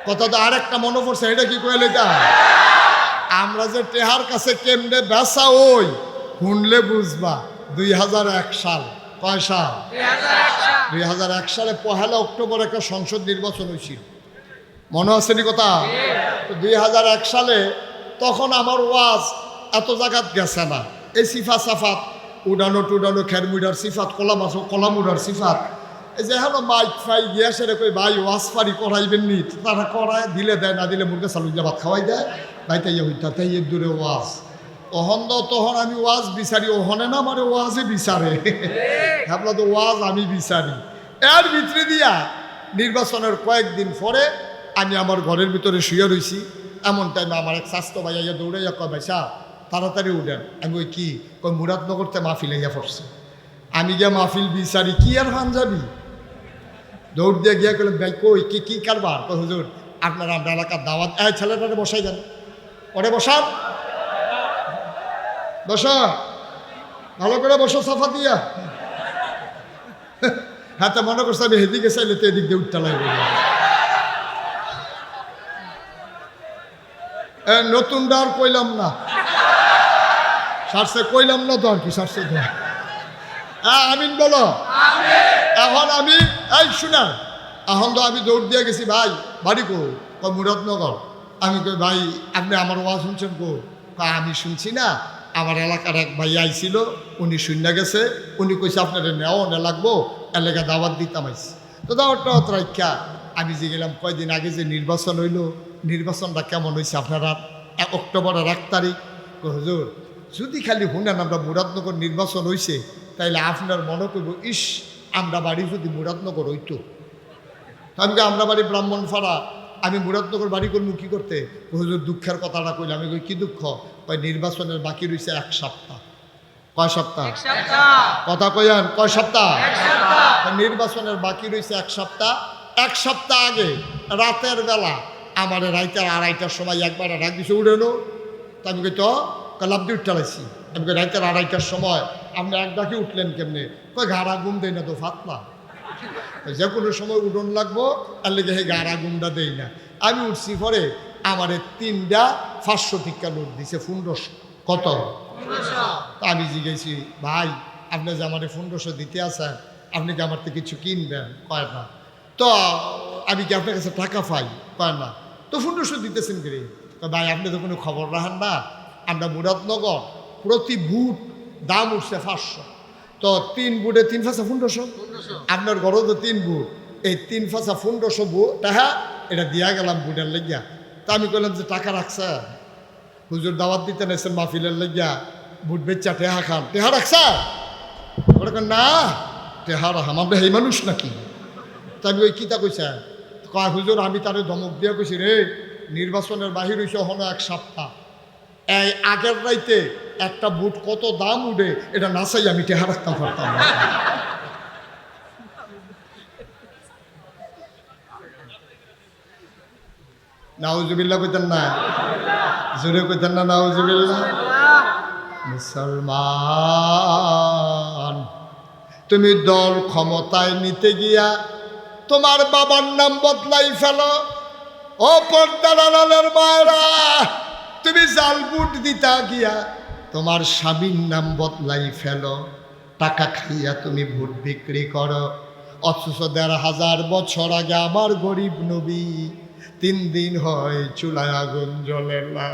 কথা তো আরেকটা মনে পড়ছে, এটা কি কইলে তা আমরা যে টেহার কাছে কেমনে বেচা ওই শুনলে বুঝবা। 2001 সাল, কয় সাল? 2001 সালে 1 অক্টোবর একটা সংসদ নির্বাচন হয়েছিল, মনে আছে নি কথা? 2001 সালে তখন আমার ওয়াজ এত জায়গাত গেছে না। এই সিফা সাফাত উডানো টুডানো খেরমুডার সিফাত কলামুডার সিফাত, এই যে এখন মাইক ফাই গিয়া সেরে কই ভাই ওয়াজ পারি করাইবেন নি, তারা করায় দিলে দেয়, না দিলে মুরগা চালু দিয়ে ভাত খাওয়াই দেয়। ভাই তাই হইতা তাই দূরে ওয়াজ অহন তখন আমি ওয়াজ বিচারি, ওহনে না মানে ওয়াজে বিচারে ভাবলা তো ওয়াজ আমি বিচারি। এর ভিতরে দিয়া নির্বাচনের কয়েকদিন পরে আমি আমার ঘরের ভিতরে শুয়ে রয়েছি। এমন টাইমে আমার এক স্বাস্থ্য ভাইয়া দৌড়াইয়া কয় ভাই সাহ তাড়াতাড়ি উঠেন। আমি ওই কি কই মুরাদনগরতে মাহফিল হইয়া পড়ছে। আমি গিয়া মাহফিল বিচারি, কি আর হান যাবি, দৌড় দিয়ে গিয়া গেলাম ভাই কই কি কারবার? কই হুজুর আপনার আমরা এলাকার দাওয়াত। ছেলেটারে বসাই দেন, পরে বসান, বসো ভালো করে বসো সাফা দিয়া। হ্যাঁ তো মনে করছে আমি এদিকে চাইলে তো এদিক দিয়ে উঠতে লাগবে। নতুন ডার কইলাম না, সারছে কইলাম না তো আর কি, সারছে তো। হ্যাঁ আমিন বলো। এখন আমি এই শুনা, এখন তো আমি দৌড় দিয়ে গেছি ভাই বাড়ি কো, মুরাদনগর। আমি কই ভাই আপনি আমার ওয়াজ শুনছেন কো? আমি শুনছি না, আমার এলাকার এক ভাই আইছিল, উনি শুনে গেছে, উনি কইছে আপনারা নেওয়া নে লাগবো, এলাকা দাওয়াত দিতাম আইসি। তো দাওয়াতটা অত রাখা আমি যে গেলাম কয়দিন আগে যে নির্বাচন হইলো, নির্বাচনটা কেমন হয়েছে আপনারা? অক্টোবরের 1 তারিখ। হুজুর যদি খালি শুনেন আমরা মুরাদনগর নির্বাচন হয়েছে, তাইলে আপনার মনে করব ইস আমরা বাড়ি যদি মুরাদনগর হইতো। আমি আমরা বাড়ি ব্রাহ্মণপাড়া, আমি মুরাদনগর বাড়ি করবো কি করতে? হুজুর দুঃখের কথাটা কইলাম। আমি কই কি দুঃখ? কয় নির্বাচনের বাকি রয়েছে 1 সপ্তাহ। কয় সপ্তাহ? কথা কইয়ান, কয় সপ্তাহ? নির্বাচনের বাকি রয়েছে 1 সপ্তাহ। 1 সপ্তাহ আগে রাতের বেলা আমার রাইতের 2:30টার সময় একবার ডাক দিছে উড়েনো। তা আমি কই তো লাভ দিয়ে উঠতে লাইছি। আমি কই রাইতের 2:30টার সময় আপনি এক ডাকে উঠলেন কেমনে? কই ঘাড়া ঘুম দেয় না তো ফাতলা, যে কোনো সময় উঠন লাগবো, আর লেগে হে গাড়া গুমটা দেই না। আমি উঠছি পরে আমার 3টা 500 টিকা নোট দিছে 1500। কত? আমি জিজ্ঞেছি ভাই আপনি যে আমার 1500 দিতে আছেন, আপনি কি আমার থেকে কিছু কিনবেন? কয় না। তো আমি কি আপনার কাছে টাকা পাই? কয় না। তো 1500 দিতেছেন কি রে? ভাই আপনি তো কোনো খবর রাখেন না, আমরা মুরাদনগর প্রতি বুট দাম উঠছে 500। তো 3 বুটে 3 ফাঁসা 1500, আপনার ঘরও তো 3 বুট, এই 3 ফাঁসা 1500 বুট টাকা এটা দিয়া গেলাম বুটের লেগিয়া। তা আমি কইলাম যে টাকা রাখছে হুজুর দাওয়াত দিতে নেছেন মাহফিলের লেগিয়া, বুট বেচা টেহা খান, টেহা রাখছে? ওরা না টেহা রাখাম, আমরা এই মানুষ নাকি? তা আমি ওই কিতা কইছে কয় হুজুর আমি তারে ধমক দিয়া কইছি রে নির্বাচনের বাহির হইছে হলো 1 সপ্তাহ, এই আগের রাইতে একটা বুট কত দাম উঠে এটা না চাই আমি টেহা রাখতাম পারতাম না। নাউজুবিল্লাহ কইতেন না, জোরে কইতেন না নাউজুবিল্লাহ। মুসলমান তুমি দল ক্ষমতায় নিতে গিয়া তোমার বাবার নাম বদলাই ফেলো। ও পর্দার আড়ালের মায়েরা, তুমি জাল বুট দিতা গিয়া তোমার স্বামীর নাম বদলাই ফেলো। টাকা খাইয়া তুমি ভোট বিক্রি করো, অথচ 1500 বছর আগে আমার গরিব নবী 3 দিন হয় চুলায় আগুন জ্বলে না।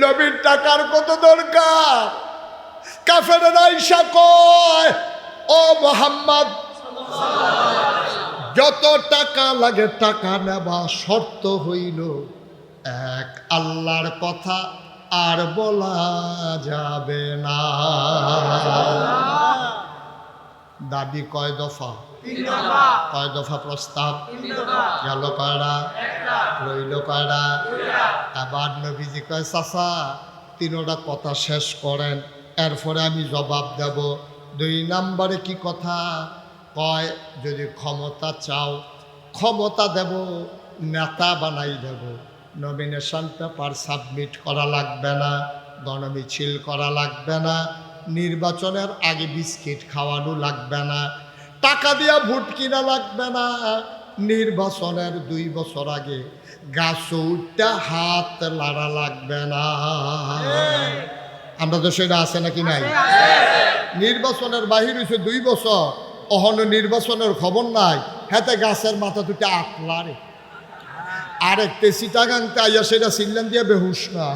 নবীর টাকার কত দরকার? কাফেররা আইসা কয় ও মুহাম্মদ যত টাকা লাগে টাকা নেবা, শর্ত হইল এক আল্লাহর কথা আর বলা যাবে না। দাবি কয় দফা? কয় দফা প্রস্তাব? গেল কয়টা? রইল কয়টা? আবার নবীজি কয় চাচা 3টা কথা শেষ করেন, এরপরে আমি জবাব দেব। 2 নম্বরে কি কথা? কয় যদি ক্ষমতা চাও ক্ষমতা দেব, নেতা বানাই দেব, নমিনেশন পেপার সাবমিট করা লাগবে না, গণমিছিল করা লাগবে না, নির্বাচনের আগে বিস্কিট খাওয়ানো লাগবে না, টাকা দিয়া ভোট কিনা লাগবে না, নির্বাচনের 2 বছর আগে গাছ উঠটা হাত লাড়া লাগবে না। আমরা দেশে এটা আছে নাকি নাই? নির্বাচনের বাহির হয়েছে 2 বছর, অহন নির্বাচনের খবর নাই, হাতে গাছের মাথা দুটা আটলারে। আরেকটা সিটাগাংতে আইয়া সেটা সিল্লান দিয়ে বেহুশ না,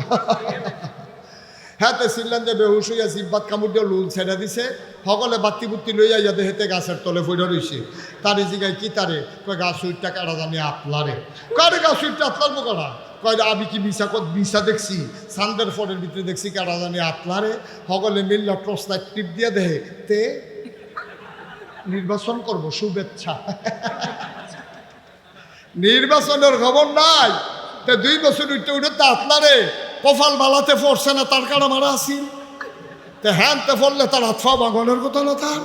হাতে সিল্লান দিয়ে বেহুশ হইয়া জিব্বাত কামড় দিয়ে লুল ছেড়ে দিছে, সকলে বাত্তি বুত্তি লইয়া ইয়াতে হেতে গাছের তলে ফইরা রইছে। তারে জিগায় কি তারে, কয় গাছ উইটটা কারা জানি আটলারে। কারে গাছ উইটটা আটলারবো কারা? কয় আমি কি মিশা দেখছি, সান্দের ফোনের ভিতরে দেখছি কারা জানি আটলারে। সকলে মিল্লা টর্চ লাইট টিপ দিয়ে দেহে তে নির্বাচন করব, শুভেচ্ছা। নির্বাচনের খবর নাই, তে 2 বছর উঠতে উঠে তা আটলারে। কপাল বালাতে পড়ছে না, তার কাটা মারা আসিল, তে হ্যানতে পড়লে তার হাত পা বাগানোর কথা না। তার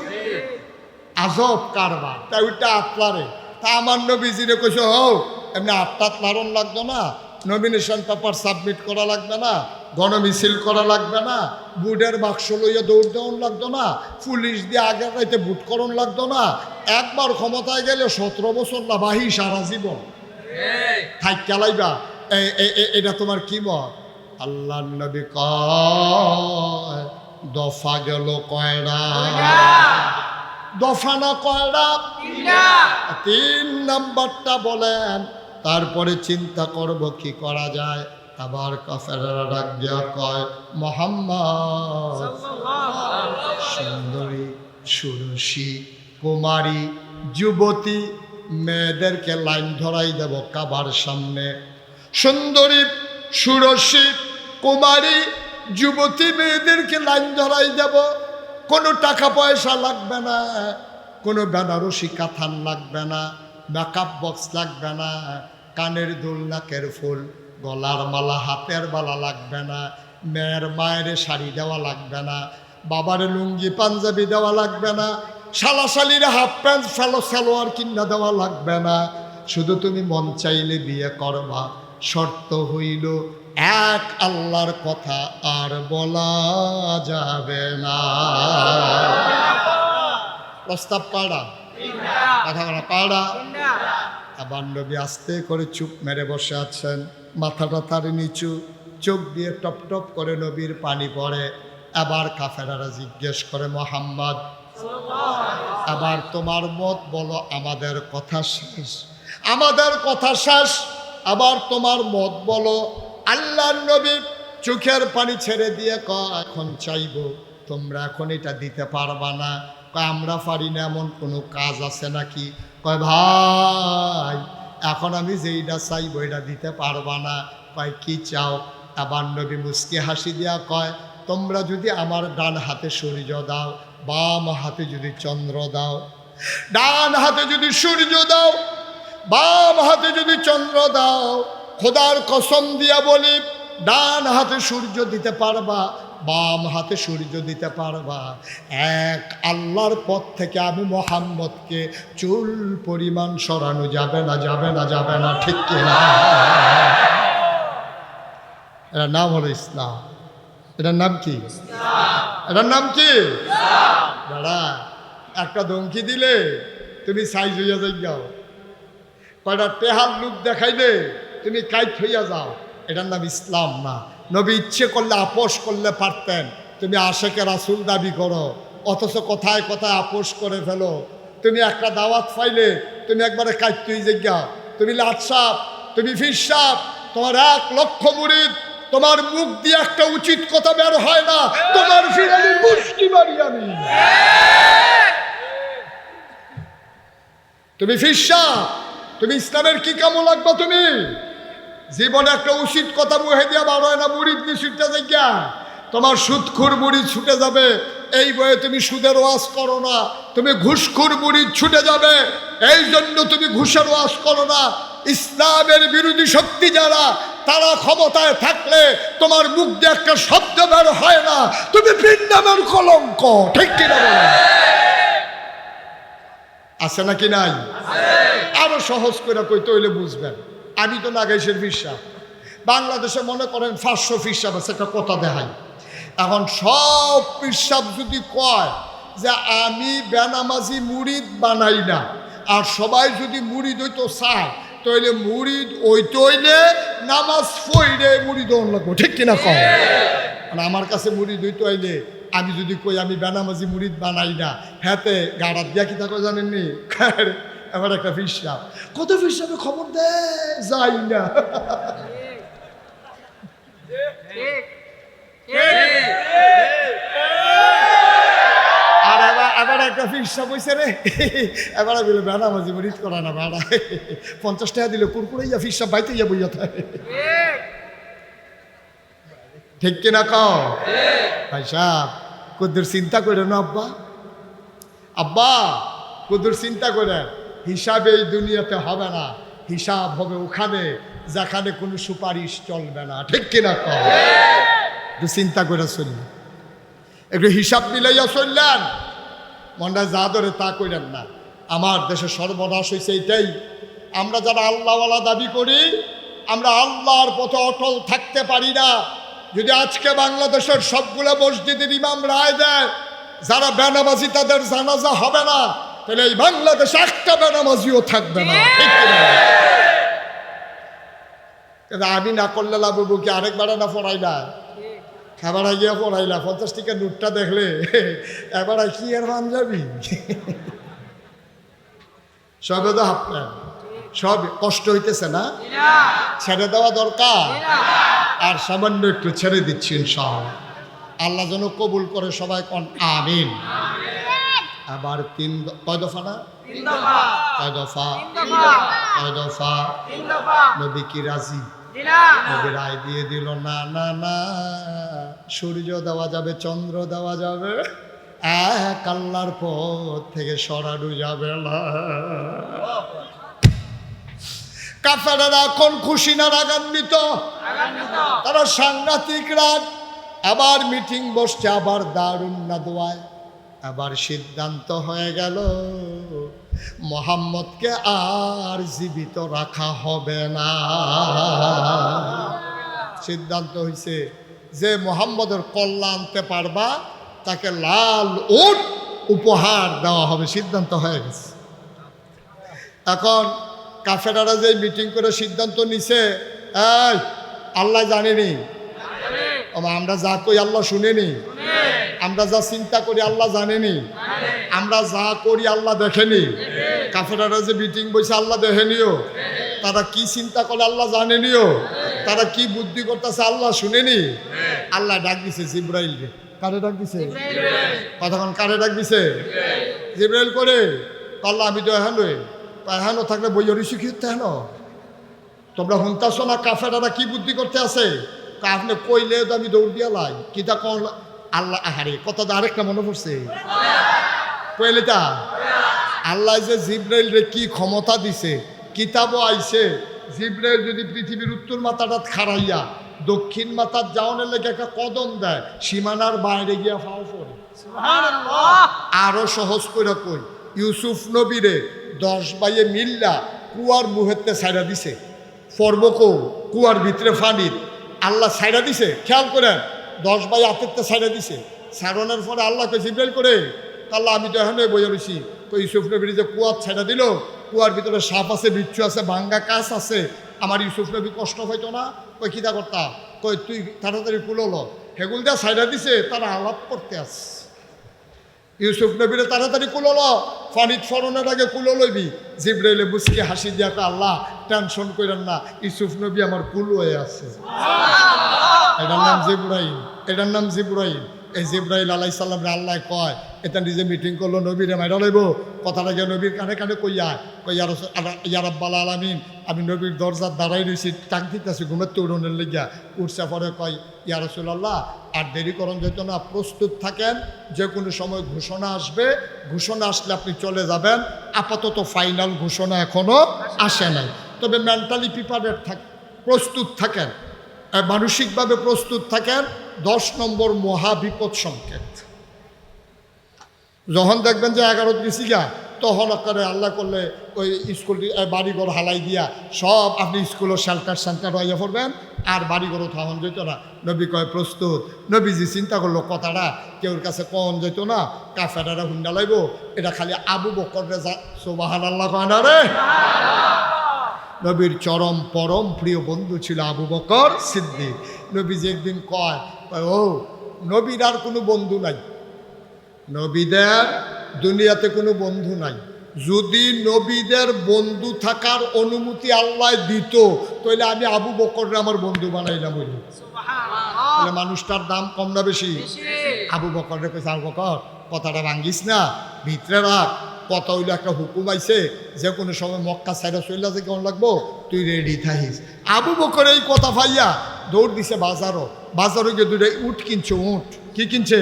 আজব কারবার, তাই ওইটা আটলারে। তা আমার নবীজিরে কইছে, হোক এমনি আটটাত লারণ লাগতো না, নমিনেশন পেপার সাবমিট করা লাগবে না, গণমিছিল করা লাগবে না, বুটের বাক্স লইয়া দৌড় দেওয়ান লাগতো না, পুলিশ দিয়ে আগের রাইতে বুট করণ লাগতো না। একবার ক্ষমতায় গেলে 17 বছর না বাহি সারা জীবন থাক চালাইবা। এটা তোমার কি মত? আল্লাহ নবী কয় দফা গেল কয়টা? দফা না কয়টা? 3 নাম্বারটা বলেন, তারপরে চিন্তা করব কি করা যায়। আবার কাফেররা ডাক দিয়া কয়, মুহাম্মদ সুন্দরী সুরসী কুমারী যুবতী মেয়েদেরকে লাইন ধরাই দেব কাবার সামনে। সুন্দরী সুরসী কুমারী যুবতী মেয়েদেরকে লাইন ধরাই দেব, কোনো টাকা পয়সা লাগবে না, কোনো বেনারসি কাঁথান লাগবে না, মেকআপ বক্স লাগবে না, কানের দুল নাকের ফুল, গলার মালা হাতের বালা লাগবে না, মেয়ের মায়ের শাড়ি দেওয়া লাগবে না, বাবার লুঙ্গি পাঞ্জাবি দেওয়া লাগবে না, শালাশালির হাফ প্যান্ট সালোয়ার কিনা দেওয়া লাগবে না। শুধু তুমি মন চাইলে বিয়ে করবা, শর্ত হইল এক আল্লাহর কথা আর বলা যাবে না। প্রস্তাব পাড়া কথা বলা পাড়া। আবার নবী আস্তে করে চুপ মেরে বসে আছেন, মাথাটা তার নিচু, চোখ দিয়ে টপ টপ করে নবীর পানি পড়ে। আবার কাফেরারা জিজ্ঞেস করে, মুহাম্মদ আবার তোমার মত বলো, আমাদের কথা শেষ, আমাদের কথা শেষ, আবার তোমার মত বলো। আল্লাহর নবী চোখের পানি ছেড়ে দিয়ে কয়, এখন চাইবো, তোমরা এখন এটা দিতে পারবা না। কয় আমরা পারি না, এমন কোনো কাজ আছে নাকি? কয় ভাই এখন আমি যেইটা চাইবো এটা দিতে পারবা না। কয় কি চাও? আবার নবী মুস্কি হাসি দিয়া কয়, তোমরা যদি আমার ডান হাতে সূর্য দাও, বাম হাতে যদি চন্দ্র দাও, ডান হাতে যদি সূর্য দাও, বাম হাতে যদি চন্দ্র দাও, খোদার কসম দিয়া বলি ডান হাতে সূর্য দিতে পারবা, বাম হাতে সূর্য দিতে পারবা, এক আল্লাহর পথ থেকে আমি মুহাম্মদকে চুল পরিমাণ সরানো যাবে না, যাবে না, যাবে না, ঠিক কিনা? এটার নাম হলো ইসলাম। এটার নাম কি? এটার নাম কি? দাদা একটা ধমকি দিলে তুমি সাইজ হইয়া যাও, কয়টা টেহার লুক দেখাইলে তুমি কাইট হইয়া যাও, এটার নাম ইসলাম না। নবী ইচ্ছে করলে আপোষ করলে পারতেন। তুমি আশেকে রাসূল দাবি করো, অথচ কথায় কথায় আপোষ করে ফেলো। তুমি একটা দাওয়াত পাইলে তুমি একবারে কাইটই জায়গা, তুমি লাট সাপ, তুমি ফির সাপ, তোমার 1 লক্ষ মুরিদ, তোমার মুখ দিয়ে একটা উচিত কথা বের হয় না, তোমার ফিরানি মুশকি মারি আমি। তুমি ফির সাপ, তুমি ইসলামের কি কামো লাগবা? তুমি জীবনে একটা উচিত কথা মুহে দিয়া বার হয় না, মুরিদ নিয়ে ছুটতে জায়গা, তোমার সুদখোর মুরিদ ছুটে যাবে। এই বয়ে তুমি সুদের ওয়াজ করো না, তুমি ঘুষখোর মুরিদ ছুটে যাবে। এই জন্য তুমি ঘুষের ওয়াজ করো না। ইসলামের বিরোধী শক্তি যারা, তারা ক্ষমতায় থাকলে তোমার মুখ দিয়ে একটা শব্দ বের হয় না, তুমি বৃন্দাবন কলঙ্ক, ঠিক কিনা বলো? আছে নাকি নাই? আরো সহজ করে কইতে হইলে বুঝবেন। আমি তো লাগাইছেন ফিরসাব, বাংলাদেশে মনে করেন 500 ফিরসাব আছে, একটা কথা দেখাই। এখন সব ফিরসাব যদি কয় যে আমি বেনামাজি মুরিদ বানাই না, আর সবাই যদি মুরিদ হইতো চায় তাহলে মুরিদ ওইতে হইলে নামাজ পড়লে মুরিদ হন লাগবো, ঠিক কিনা কম? মানে আমার কাছে মুরিদ হইতে হইলে আমি যদি কই আমি বেনামাজি মুরিদ বানাই না, হ্যাঁতে গাড়াত দিয়া কি থাকো জানেননি? এবার একটা ফিরসাব, কত ফিরসাবে খবর দেয় যাই না। আর এবার একটা ফিরসাব হয়েছে রে, এবার বলে বেনামাজি মুরিদ করা না বেড়া, 50 টাকা দিলে কুরকুরাইয়া ফিরসাব বাইতে ইয়া বইয়া থাকে, ঠিক কিনা কও? ভাই সাহেব কদ্দুর চিন্তা করে না আব্বা, আব্বা কদ্দুর চিন্তা করে, হিসাব এই দুনিয়াতে হবে না, হিসাব হবে ওখানে যেখানে কোনো সুপারিশ চলবে না, ঠিক কিনা কও? একটু চিন্তা করে চললেন, একটু হিসাব মিলাইয়া চললেন, মনটা যা ধরে তা করেন না। আমার দেশে সর্বনাশ হয়েছে এইটাই, আমরা যারা আল্লাহওয়ালা দাবি করি আমরা আল্লাহর পথে অটল থাকতে পারি না। যদি আজকে বাংলাদেশের সবগুলো মসজিদের ইমাম রায় দেয় যারা বেনামাজি তাদের জানাজা হবে না, তাহলে এই বাংলাদেশে একটা বেনামাজিও থাকবে না, ঠিক কিনা? আমি না করলে লাভ হবো কি? আরেকবার না পড়াইলা, খাবার গিয়া পড়াইলা, 50 টাকা নোটটা দেখলে এবার কি আর মান যাবি? সবে তো হাফলেন, সব কষ্ট হইতেছে না, ছেড়ে দেওয়া দরকার, আর সামান্য একটু ছেড়ে দিচ্ছি ইনশাআল্লাহ। আল্লাহ যেন কবুল করে, সবাই কোন আমিন। আবার কয় দফা না? কয় দফা? কয় দফা? নবী কি রাজি? নবী রায় দিয়ে দিল, না না না, সূর্য দেওয়া যাবে, চন্দ্র দেওয়া যাবে, এক আল্লাহর পথ থেকে সরানো যাবে না। কাফেররা এখন খুশি না রাগান্বিত? তারা সাংঘাতিক রাগ। আবার মিটিং বসছে, আবার দারুন নাদওয়ায়, আবার সিদ্ধান্ত হয়ে গেল মুহাম্মদকে আর জীবিত রাখা হবে না। সিদ্ধান্ত হয়েছে যে মুহাম্মদের কল্যাণ আনতে পারবা তাকে লাল উট উপহার দেওয়া হবে, সিদ্ধান্ত হয়ে গেছে। এখন কাফেররা যে মিটিং করে সিদ্ধান্ত নিছে, এই আল্লাহ জানেনি, আমরা যা কই আল্লাহ শুনেনি, আমরা যা চিন্তা করি আল্লাহ জানেনি, আমরা যা করি আল্লাহ দেখেনি। কাফেররা যে মিটিং বসে আল্লাহ দেখেনিও, তারা কি চিন্তা করে আল্লাহ জানেনিও, তারা কি বুদ্ধি করতেছে আল্লাহ শুনেনি। আল্লাহ ডাক দিছে জিব্রাইল রে। কারে ডাক দিছে? কতক্ষণ কারে ডাক দিছে? জিব্রাইল করে। আল্লাহ আমি তো এহানো থাকলে বইয়ের শিখিতে হেন তোমরা শুনতেছ না কাফেররা কি বুদ্ধি করতে আছে? আপনি কইলে তো আমি দৌড় দিয়া লাই কিতা কল আল্লাহ। আহারে কথা তো আরেকটা মনে পড়ছে, কইলে তা আল্লাহ যে জিব্রাইল রে কি ক্ষমতা দিছে, কিতাবও আইছে জিব্রাইল যদি পৃথিবীর উত্তর মাথাটা খাড়াইয়া দক্ষিণ মাথার যাওয়ানের লেগে একটা কদম দেয়, সীমানার বাইরে গিয়া ফাও পড়ে। আরো সহজ করে কই, ইউসুফ নবীরে 10 ভাইয়ে মিল্লা কুয়ার মুহেতে ছাইড়া দিছে, পর্বকো কুয়ার ভিতরে ফানির আল্লাহ ছাইড়া দিছে। খেয়াল করেন, 10 ভাই আতেরটা ছাইড়া দিছে, ছাড়নের পরে আল্লাহকে জিব্রাইল করে, আল্লাহ আমি তো এখানে বইয়া রয়েছি, তো ইউসুফ নবীর যে কুয়ার ছাইড়া দিল, কুয়ার ভিতরে সাপ আছে, বিচ্ছু আছে, ভাঙ্গা কাছ আছে, আমার ইউসুফ নবী কষ্ট হইতো না? কই কিতা করতা? কই তুই তাড়াতাড়ি কুলোলো, হেগুল দিয়া ছাইড়া দিছে, তারা আলাপ করতে আস। ইউসুফ নবীরে তাড়াতাড়ি কুলোলো, ফানিত ফরনের আগে কুলো লইবি। জিব্রাইলে মুসকে হাসি দিয়া, আল্লাহ টেনশন করেন না, ইউসুফ নবী আমার কুল হয়ে আছে। এটার নাম জিব্রাইল, এটার নাম জিব্রাইল। এই জিব্রাইল আলাইহিস সালাম রে আল্লাহ কয়, এটা নিজে মিটিং করলো, নবীরে মাইরা লইব। কথাটা গিয়ে নবীর কানে কানে কইয়া কই, ইয়া রাব্বাল আলামিন, আমি নবীর দরজার দাঁড়াই রয়েছি, টাক দিতেছি ঘুমের উড়নের লেগিয়া। উঠছে পরে কয়, ইয়া রাসূলুল্লাহ আর দেরি করন যেত না, প্রস্তুত থাকেন, যে কোনো সময় ঘোষণা আসবে, ঘোষণা আসলে আপনি চলে যাবেন। আপাতত ফাইনাল ঘোষণা এখনো আসে নাই, তবে মেন্টালি প্রিপারেড প্রস্তুত থাকেন, মানসিকভাবে প্রস্তুত থাকেন। 10 নম্বর মহাবিপদ সংকেত, যখন দেখবেন যে 11 গেছি গা, তখন করে আল্লাহ করলে ওই স্কুলটি বাড়িঘর হালাই দিয়া সব আপনি স্কুলের সেন্টার হইয়া পড়বেন, আর বাড়িঘরও তখন যেত না। নবী কয় প্রস্তুত। নবীজি চিন্তা করলো কথাটা কেউর কাছে কন যেত না, কাফেরারা হুন্ডা লাইব, এটা খালি আবু বকর রে যা। সুবহানাল্লাহ কয় না রে? নবীর চরম পরম প্রিয় বন্ধু ছিল আবু বকর সিদ্দিক। নবীজি একদিন কয়, ও নবীর আর কোনো বন্ধু নাই, নবীদের দুনিয়াতে কোনো বন্ধু নাই। যদি নবীদের বন্ধু থাকার অনুমতি আল্লাহ দিত তাহলে আমি আবু বকররে আমার বন্ধু বানাইলাম। তাহলে মানুষটার দাম কম না বেশি? আবু বকররে কইছে, আবু বকর কথাটা ভাঙ্গিস না, ভিতরে রাখ। কথা হইলো একটা হুকুম আইছে, যে কোনো সময় মক্কা সাইডা চলে যে কেমন লাগবো, তুই রেডি থাকিস। আবু বকর এই কথা পাইয়া দৌড় দিছে বাজারও গিয়ে দুটো উট কিনছে। উট কি কিনছে?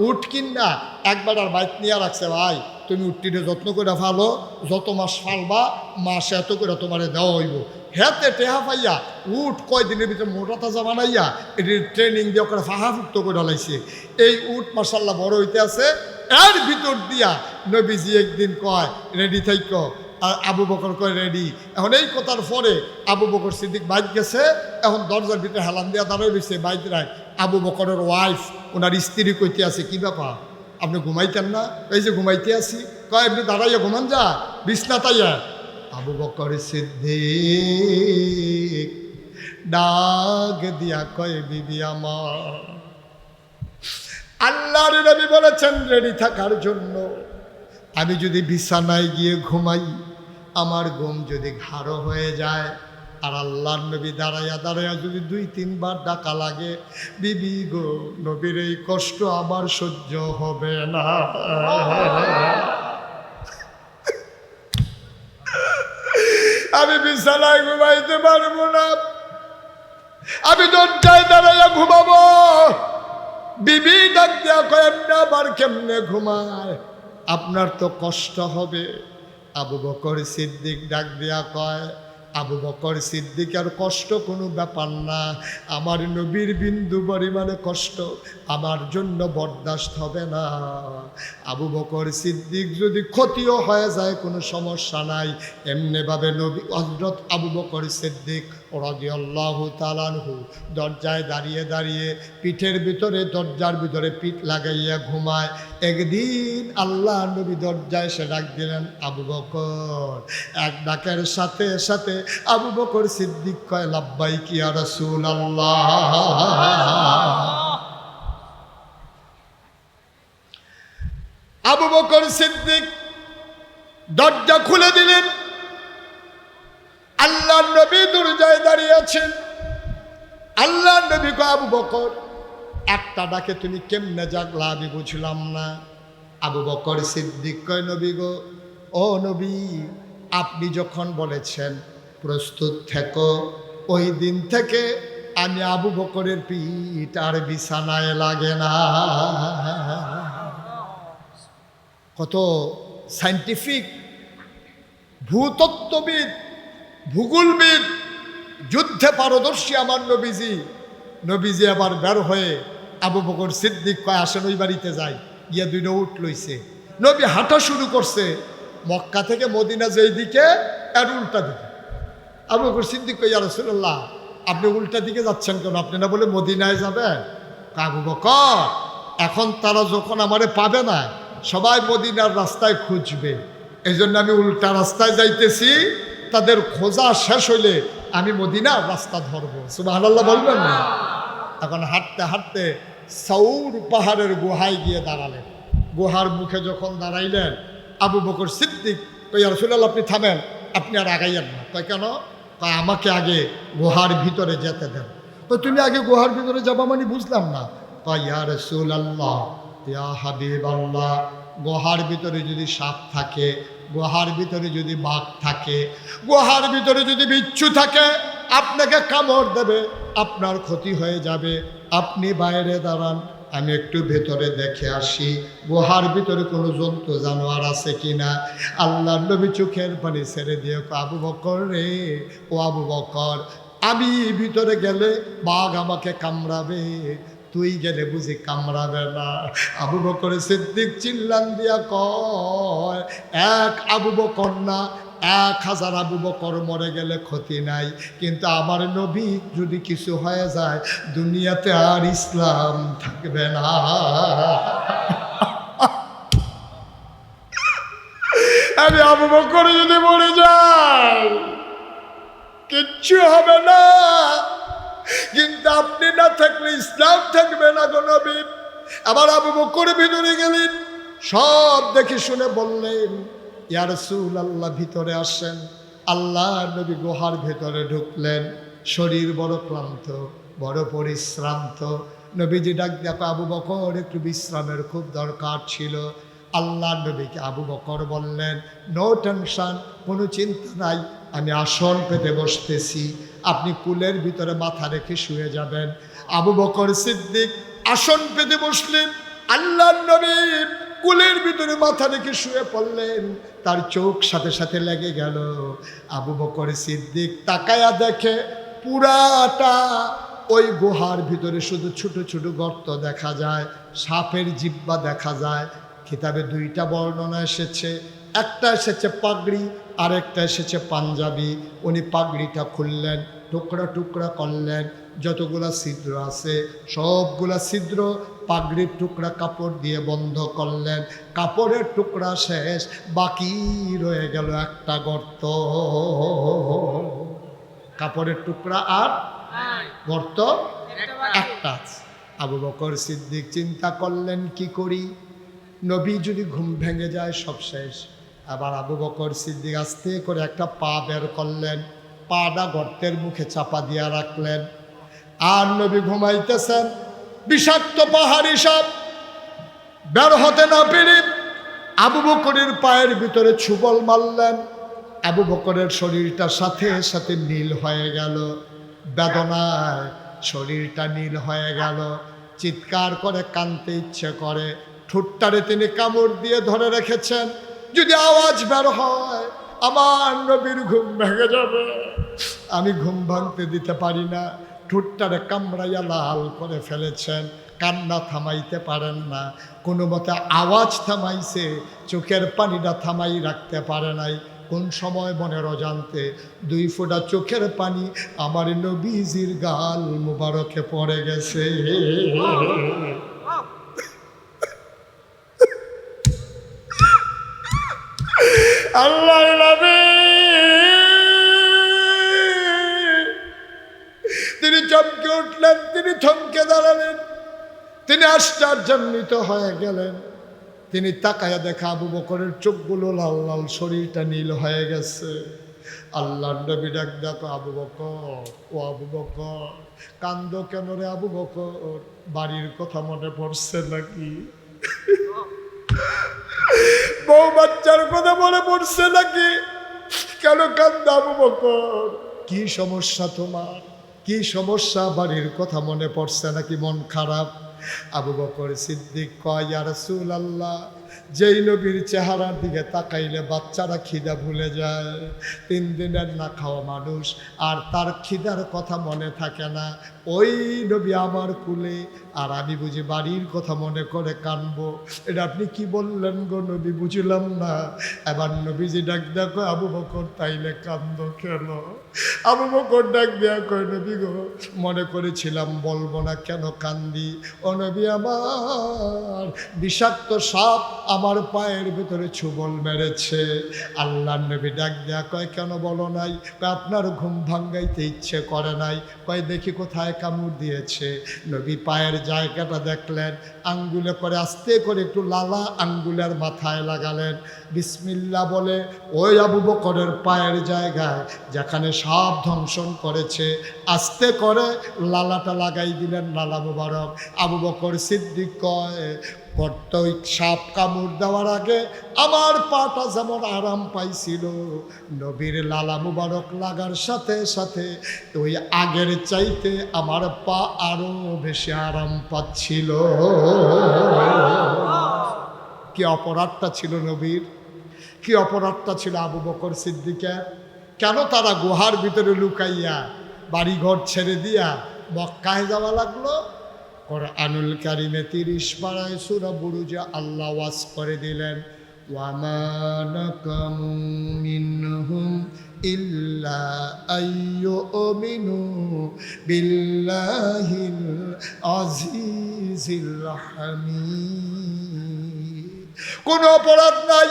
উট কিনা একবার আর বাইক নিয়ে রাখছে, ভাই তুমি উটটিরে যত্ন করে ফালো, যত মাস ফালবা মাসে এত করে তোমারে দেওয়া হইব। হেতে টেহা পাইয়া উট কয়দিনের ভিতরে মোটা তাজা বানাইয়া এটির ট্রেনিং দিয়ে ওখানে ফাহাফুক্ত করে লাইছে। এই উট মাশাল্লাহ বড় হইতে আছে। এর ভিতর দিয়া নবীজি একদিন কয়, রেডি থাইক। আর আবু বকর কয় রেডি। এখন এই কথার পরে আবু বকর সিদ্দিক বাইক গেছে, এখন দরজার ভিতরে হেলান দিয়া দাঁড়াই রয়েছে বাইক রায়। আবু বকরের ওয়াইফ ওনার স্ত্রী কইতে আছে, কি ব্যাপার আপনি ঘুমাইতেন না? এই যে ঘুমাইতে আসি। কয় আপনি দাঁড়াইয়া ঘুমান যা, বিছনা তাইয়া। আবু বকর সিদ্দিক ডাক দিয়া কয়, বিবি আমার, আল্লাহর নবী বলেছেন রেডি থাকার জন্য। আমি যদি বিছানায় গিয়ে ঘুমাই, আমার ঘুম যদি ঘাড় হয়ে যায়, আর আল্লাহর নবী দাঁড়াইয়া দাঁড়াইয়া যদি 2-3 বার ডাকা লাগে, বিবি গো নবীর এই কষ্ট আমার সহ্য হবে না। আমি বিছানায় ঘুমাইতে পারবো না, আমি দরজায় দাঁড়াইয়া ঘুমাবো। বিবি ডাক দিয়া কয়, আবার কেমনে ঘুমায়, আপনার তো কষ্ট হবে। আবু বকর সিদ্দিক ডাক দিয়া কয়, আবু বকর সিদ্দিকের কষ্ট কোনো ব্যাপার না, আমার নবীর বিন্দু পরিমাণে কষ্ট আমার জন্য বরদাস্ত হবে না। আবু বকর সিদ্দিক যদি ক্ষতিও হয়ে যায় কোনো সমস্যা নাই। এমনিভাবে নবী হযরত আবু বকর সিদ্দিক রাদিয়াল্লাহু তাআলা আনহু দরজায় দাঁড়িয়ে দাঁড়িয়ে পিঠের ভিতরে, দরজার ভিতরে পিঠ লাগাইয়া ঘুমায়। একদিন আল্লাহ নবী দরজায় এসে ডাক দিলেন, আবু বকর। এক ডাকের সাথে সাথে আবু বকর সিদ্দিক কয়, লাব্বাইক ইয়া রাসূলুল্লাহ। আবু বকর সিদ্দিক দরজা খুলে দিলেন। আল্লাহ নবী দরজায় দাঁড়িয়ে আছেন। আল্লাহ নবী কয়, আবু বকর একটা ডাকে তুমি কেমনে জাগলা আমি বুঝলাম না। আবু বকর সিদ্দিক কয়, নবী গো, ও নবী, আপনি যখন বলেছেন প্রস্তুত থেকো, ওই দিন থেকে আমি আবু বকরের পিঠ আর বিছানায় লাগে না। কত সায়েন্টিফিক, ভূতত্ত্ববিদ, ভূগোলবিদ, যুদ্ধে পারদর্শী আমার নবীজি। নবীজি আবার বের হয়ে আবু বকর সিদ্দিক কয়, আসেন ওই বাড়িতে যাই। গিয়া 2 উট লইছে। নবী হাঁটা শুরু করছে মক্কা থেকে মদিনা যেই দিকে, আর উল্টা দিকে। আবু বকর সিদ্দিক কয়, ইয়া রাসূলুল্লাহ, আপনি উল্টা দিকে যাচ্ছেন কেন? আপনি না বলে মদিনায় যাবেন? আবু বকর, এখন তারা যখন আমারে পাবে না, সবাই মদিনার রাস্তায় খুঁজবে, এই জন্য আমি উল্টা রাস্তায় যাইতেছি। তাদের খোঁজা শেষ হইলে আমি মদিনার রাস্তা ধরবো। সুবহানাল্লাহ বলবেন না? এখন হাঁটতে হাঁটতে সাউর পাহাড়ের গুহায় গিয়ে দাঁড়ালেন। গুহার মুখে যখন দাঁড়াইলেন, আবু বকর সিদ্দিক কয়, ইয়া রাসূলুল্লাহ, আপনি থামেন, আপনি আর আগাইয়েন না। কয় কেন? কয় আমাকে আগে গুহার ভিতরে যেতে দেন। তো তুমি আগে গুহার ভিতরে যাবা মানে বুঝলাম না। কয়, ইয়া রাসূলুল্লাহ, ইয়া হাবিবাল্লাহ, গুহার ভিতরে যদি সাপ থাকে, গুহার ভিতরে যদি বাঘ থাকে, গুহার ভিতরে যদি বিচ্ছু থাকে, আপনাকে কামড় দেবে, আপনার ক্ষতি হয়ে যাবে। আপনি বাইরে দাঁড়ান, আমি একটু ভেতরে দেখে আসি গুহার ভিতরে কোনো জন্তু জানোয়ার আছে কিনা। আল্লাহর নবী চোখের পানি ছেড়ে দিয়ে, আবু বকর রে, ও আবু বকর, আমি ভিতরে গেলে বাঘ আমাকে কামড়াবে, তুই গেলে বুঝি কামড়াবে না? আবু বকর সিদ্দিক চিল্লান দিয়া কয়, এক আবু বকর না, 1000 আবু বকর মরে গেলে ক্ষতি নাই, কিন্তু আমার নবী যদি কিছু হয়ে যায় দুনিয়াতে আর ইসলাম থাকবে না। আমি আবু বকর যদি মরে যাই কিচ্ছু হবে না, কিন্তু আপনি না থাকলে ইসলাম থাকবে না গো নবী। আবার আবু বকর ভিতরে গেলেন, সব দেখে শুনে বললেন, ইয়া রাসূলুল্লাহ ভিতরে আসেন। আল্লাহ নবী গুহার ভেতরে ঢুকলেন, শরীর বড় ক্লান্ত, বড় পরিশ্রান্ত। নবীজি ডাক দেখো, আবু বকর একটু বিশ্রামের খুব দরকার ছিল। আল্লাহ নবীকে আবু বকর বললেন, নো টেনশন, কোনো চিন্তা নাই, আমি আসন পেতে বসতেছি, আপনি কুলের ভিতরে মাথা রেখে শুয়ে যাবেন। আবু বকর সিদ্দিক আসন পেতে বসলেন, আল্লাহ নবী কুলের ভিতরে মাথা রেখে শুয়ে পড়লেন। তার চোখ সাথে সাথে লেগে গেল। আবু বকর সিদ্দিক তাকায়া দেখে পুরাটা ওই গুহার ভিতরে শুধু ছোট ছোট গর্ত দেখা যায়, সাপের জিহ্বা দেখা যায়। কিতাবে 2টা বর্ণনা এসেছে, একটা এসেছে পাগড়ি, আরেকটা এসেছে পাঞ্জাবি। উনি পাগড়িটা খুললেন, টুকরা টুকরা করলেন, যতগুলা ছিদ্র আছে সবগুলা ছিদ্র পাগড়ির টুকরা কাপড় দিয়ে বন্ধ করলেন। কাপড়ের টুকরা শেষ, বাকি রয়ে গেল একটা গর্ত। কাপড়ের টুকরা আর গর্ত একটা। আবু বকর সিদ্দিক চিন্তা করলেন, কি করি? নবী যদি ঘুম ভেঙে যায় সব শেষ। আবার আবু বকর সিদ্দিক আস্তে করে একটা পা বের করলেন, পাটা গর্তের মুখে চাপা দিয়া রাখলেন। আর নবী ঘুমাইতেছেন, বিষাক্ত পাহাড়ি সাপ বের হতে না পেরে আবু বকরের পায়ের ভিতরে ছুবল মারলেন। আবু বকরের শরীরটা সাথে সাথে নীল হয়ে গেল, বেদনায় শরীরটা নীল হয়ে গেল। চিৎকার করে কাঁদতে ইচ্ছে করে, ঠোঁটটারে তিনি কামড় দিয়ে ধরে রেখেছেন, যদি আওয়াজ বের হয় আমার নবীর ঘুম ভেঙে যাবে, আমি ঘুম ভাঙতে দিতে পারি না। ঠোঁটটারে কামড়াইয়া লাল করে ফেলেছেন, কান্না থামাইতে পারেন না, কোনো মতে আওয়াজ থামাইছে, চোখের পানিটা থামাই রাখতে পারে নাই। কোন সময় মনের অজান্তে 2 ফোঁটা চোখের পানি আমার নবীজির গাল মুবারকে পড়ে গেছে। আল্লাহ নবী তিনি চমকে উঠলেন, তিনি থমকে দাঁড়ালেন, তিনি আশ্চর্যান্বিত হয়ে গেলেন। তিনি তাকায়া দেখা আবু বকরের চোখগুলো লাল লাল, শরীরটা নীল হয়ে গেছে। আল্লাহর নবী ডাক দেখো, আবু বকর, ও আবু বকর, কান্দো কেন রে আবু বকর? বাড়ির কথা মনে পড়ছে নাকি? বউ বাচ্চার কথা মনে পড়ছে নাকি? কেন কান্দো আবু বকর? কি সমস্যা তোমার? কি সমস্যা? বাড়ির কথা মনে পড়ছে নাকি? মন খারাপ? আবু বকর সিদ্দিক কয়, ইয়া রাসূলুল্লাহ, যেই নবীর চেহারার দিকে তাকাইলে বাচ্চারা খিদা ভুলে যায়, 3 দিনের না খাওয়া মানুষ, আর তার খিদার কথা মনে থাকে না, ওই নবী আমার কুলে, আর আমি বুঝি বাড়ির কথা মনে করে কানবো? এটা আপনি কি বললেন গো নবী? বুঝলাম না। এবার নবীজি ডাক দেখো, আবু বকর তাইলে কান্দো কেন? আবু বকর ডাক দেয়া কয়, নবী গো, মনে করেছিলাম বলবো না, কেন কান্দি? ও নবী আমার, বিষাক্ত সাপ আমার পায়ের ভিতরে ছুবল মেরেছে। আল্লাহর নবী ডাক দেয়া কয়, কেন বলো নাই? কয়, আপনার ঘুম ভাঙ্গাইতে ইচ্ছে করে নাই। কয়, দেখি কোথায় কামড় দিয়েছে। নবী পায়ের জায়গাটা দেখলেন, আঙ্গুলে করে আস্তে করে একটু লালা আঙ্গুলের মাথায় লাগালেন। বিসমিল্লাহ বলে ওই আবু বকরের পায়ের জায়গায় যেখানে সাপ ধ্বংসন করেছে আস্তে করে লালাটা লাগাই দিলেন, লালা মুবারক। আবু বকর সিদ্দিক কয়, ওই সাপ কামড় দেওয়ার আগে আমার পাটা যেমন আরাম পাইছিল, নবীর লালা মুবারক লাগার সাথে সাথে ওই আগের চাইতে আমার পা আরো বেশি আরাম পাচ্ছিল। কি অপরাধটা ছিল নবীর, কি অপরাধটা ছিল আবু বকর সিদ্দিকের? কেন তারা গুহার ভিতরে লুকাইয়া বাড়িঘর ছেড়ে দিয়া মক্কায় যাওয়া লাগলো? কোরআনুল কারিমে 30 পারায় সূরা বুরুজে আল্লাহ ওয়াজ করে দিলেন, ওয়ামা নাকামু মিনহুম ইল্লা আইয়ুমিনু বিল্লাহিল আজিজিল হামিদ। কোনো অপরাধ নাই,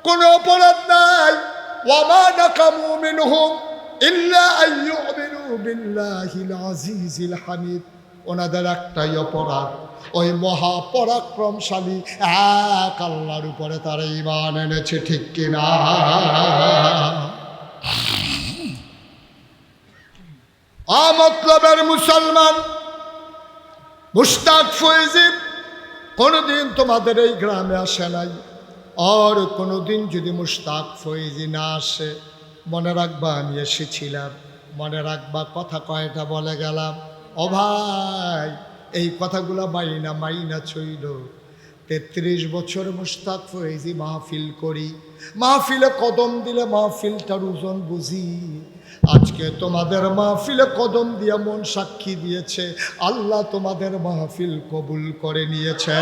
কোনো অপরাধ নাই। ওয়ামা নাকামু মিনহুম ইল্লা আইয়ুমিনু বিল্লাহিল আজিজিল হামিদ। ওনাদের একটাই অপরাধ, ওই মহাপরাক্রমশালী এক আল্লাহর উপরে তারা ঈমান এনেছে, ঠিক কিনা? আমতলবের মুসলমান মুশতাক ফয়েজি কোনোদিন তোমাদের এই গ্রামে আসে নাই, আর কোনোদিন যদি মুশতাক ফয়েজি না আসে, মনে রাখবা আমি এসেছিলাম, মনে রাখবা কথা কয়টা বলে গেলাম। ও ভাই, এই কথাগুলো মাইনা চইল। 33 বছর মুশতাক ফয়েজি মাহফিল করি, মাহফিলে কদম দিলে মাহফিলটার ওজন বুঝি। আজকে তোমাদের মাহফিলে কদম দিয়ে মন সাক্ষী দিয়েছে, আল্লাহ তোমাদের মাহফিল কবুল করে নিয়েছে।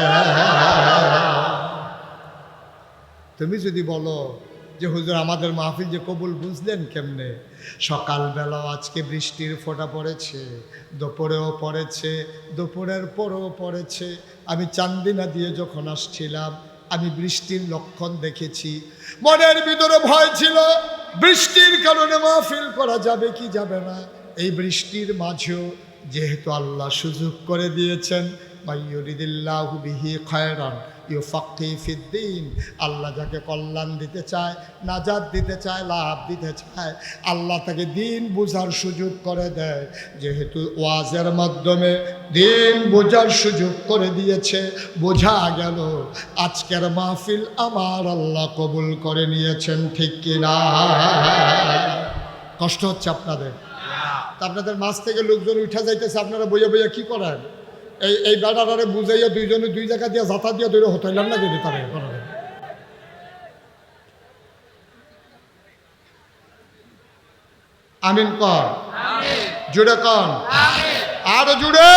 তুমি যদি বলো যে হুজুর আমাদের মাহফিল যে কবুল বুঝলেন কেমনে? সকালবেলাও আজকে বৃষ্টির ফোঁটা পড়েছে, দুপুরেও পড়েছে, দুপুরের পরেও পড়েছে। আমি চান্দিনা দিয়ে যখন আসছিলাম আমি বৃষ্টির লক্ষণ দেখেছি। মনের ভিতরে ভয় ছিল, বৃষ্টির কারণে মাহফিল করা যাবে কি যাবে না। এই বৃষ্টির মাঝেও যেহেতু আল্লাহ সুযোগ করে দিয়েছেন, মাইয়ুরিদিল্লাহু বিহি খায়রান ইউফাক্কিহু ফিদ্দীন, আল্লাহ যাকে কল্যাণ দিতে চায়, নাজাত দিতে চায়, লাভ দিতে চায়, আল্লাহ তাকে দিন বোঝার সুযোগ করে দেয়। যেহেতু ওয়াজের মাধ্যমে দিন বোঝার সুযোগ করে দিয়েছে, বোঝা গেল আজকের মাহফিল আমার আল্লাহ কবুল করে নিয়েছেন, ঠিক কিনা? কষ্ট হচ্ছে আপনাদের? তা আপনাদের মাছ থেকে লোকজন উঠা যাইতেছে, আপনারা বইয়া বইয়া কি করেন? এই বেড়ারে বুঝাইয়া দুইজনে দুই জায়গা দিয়ে জাতা দিয়ে দৈর হতাইলাম না যদি তারা আমিন কর, জুড়ে কন, আরো জুড়ে।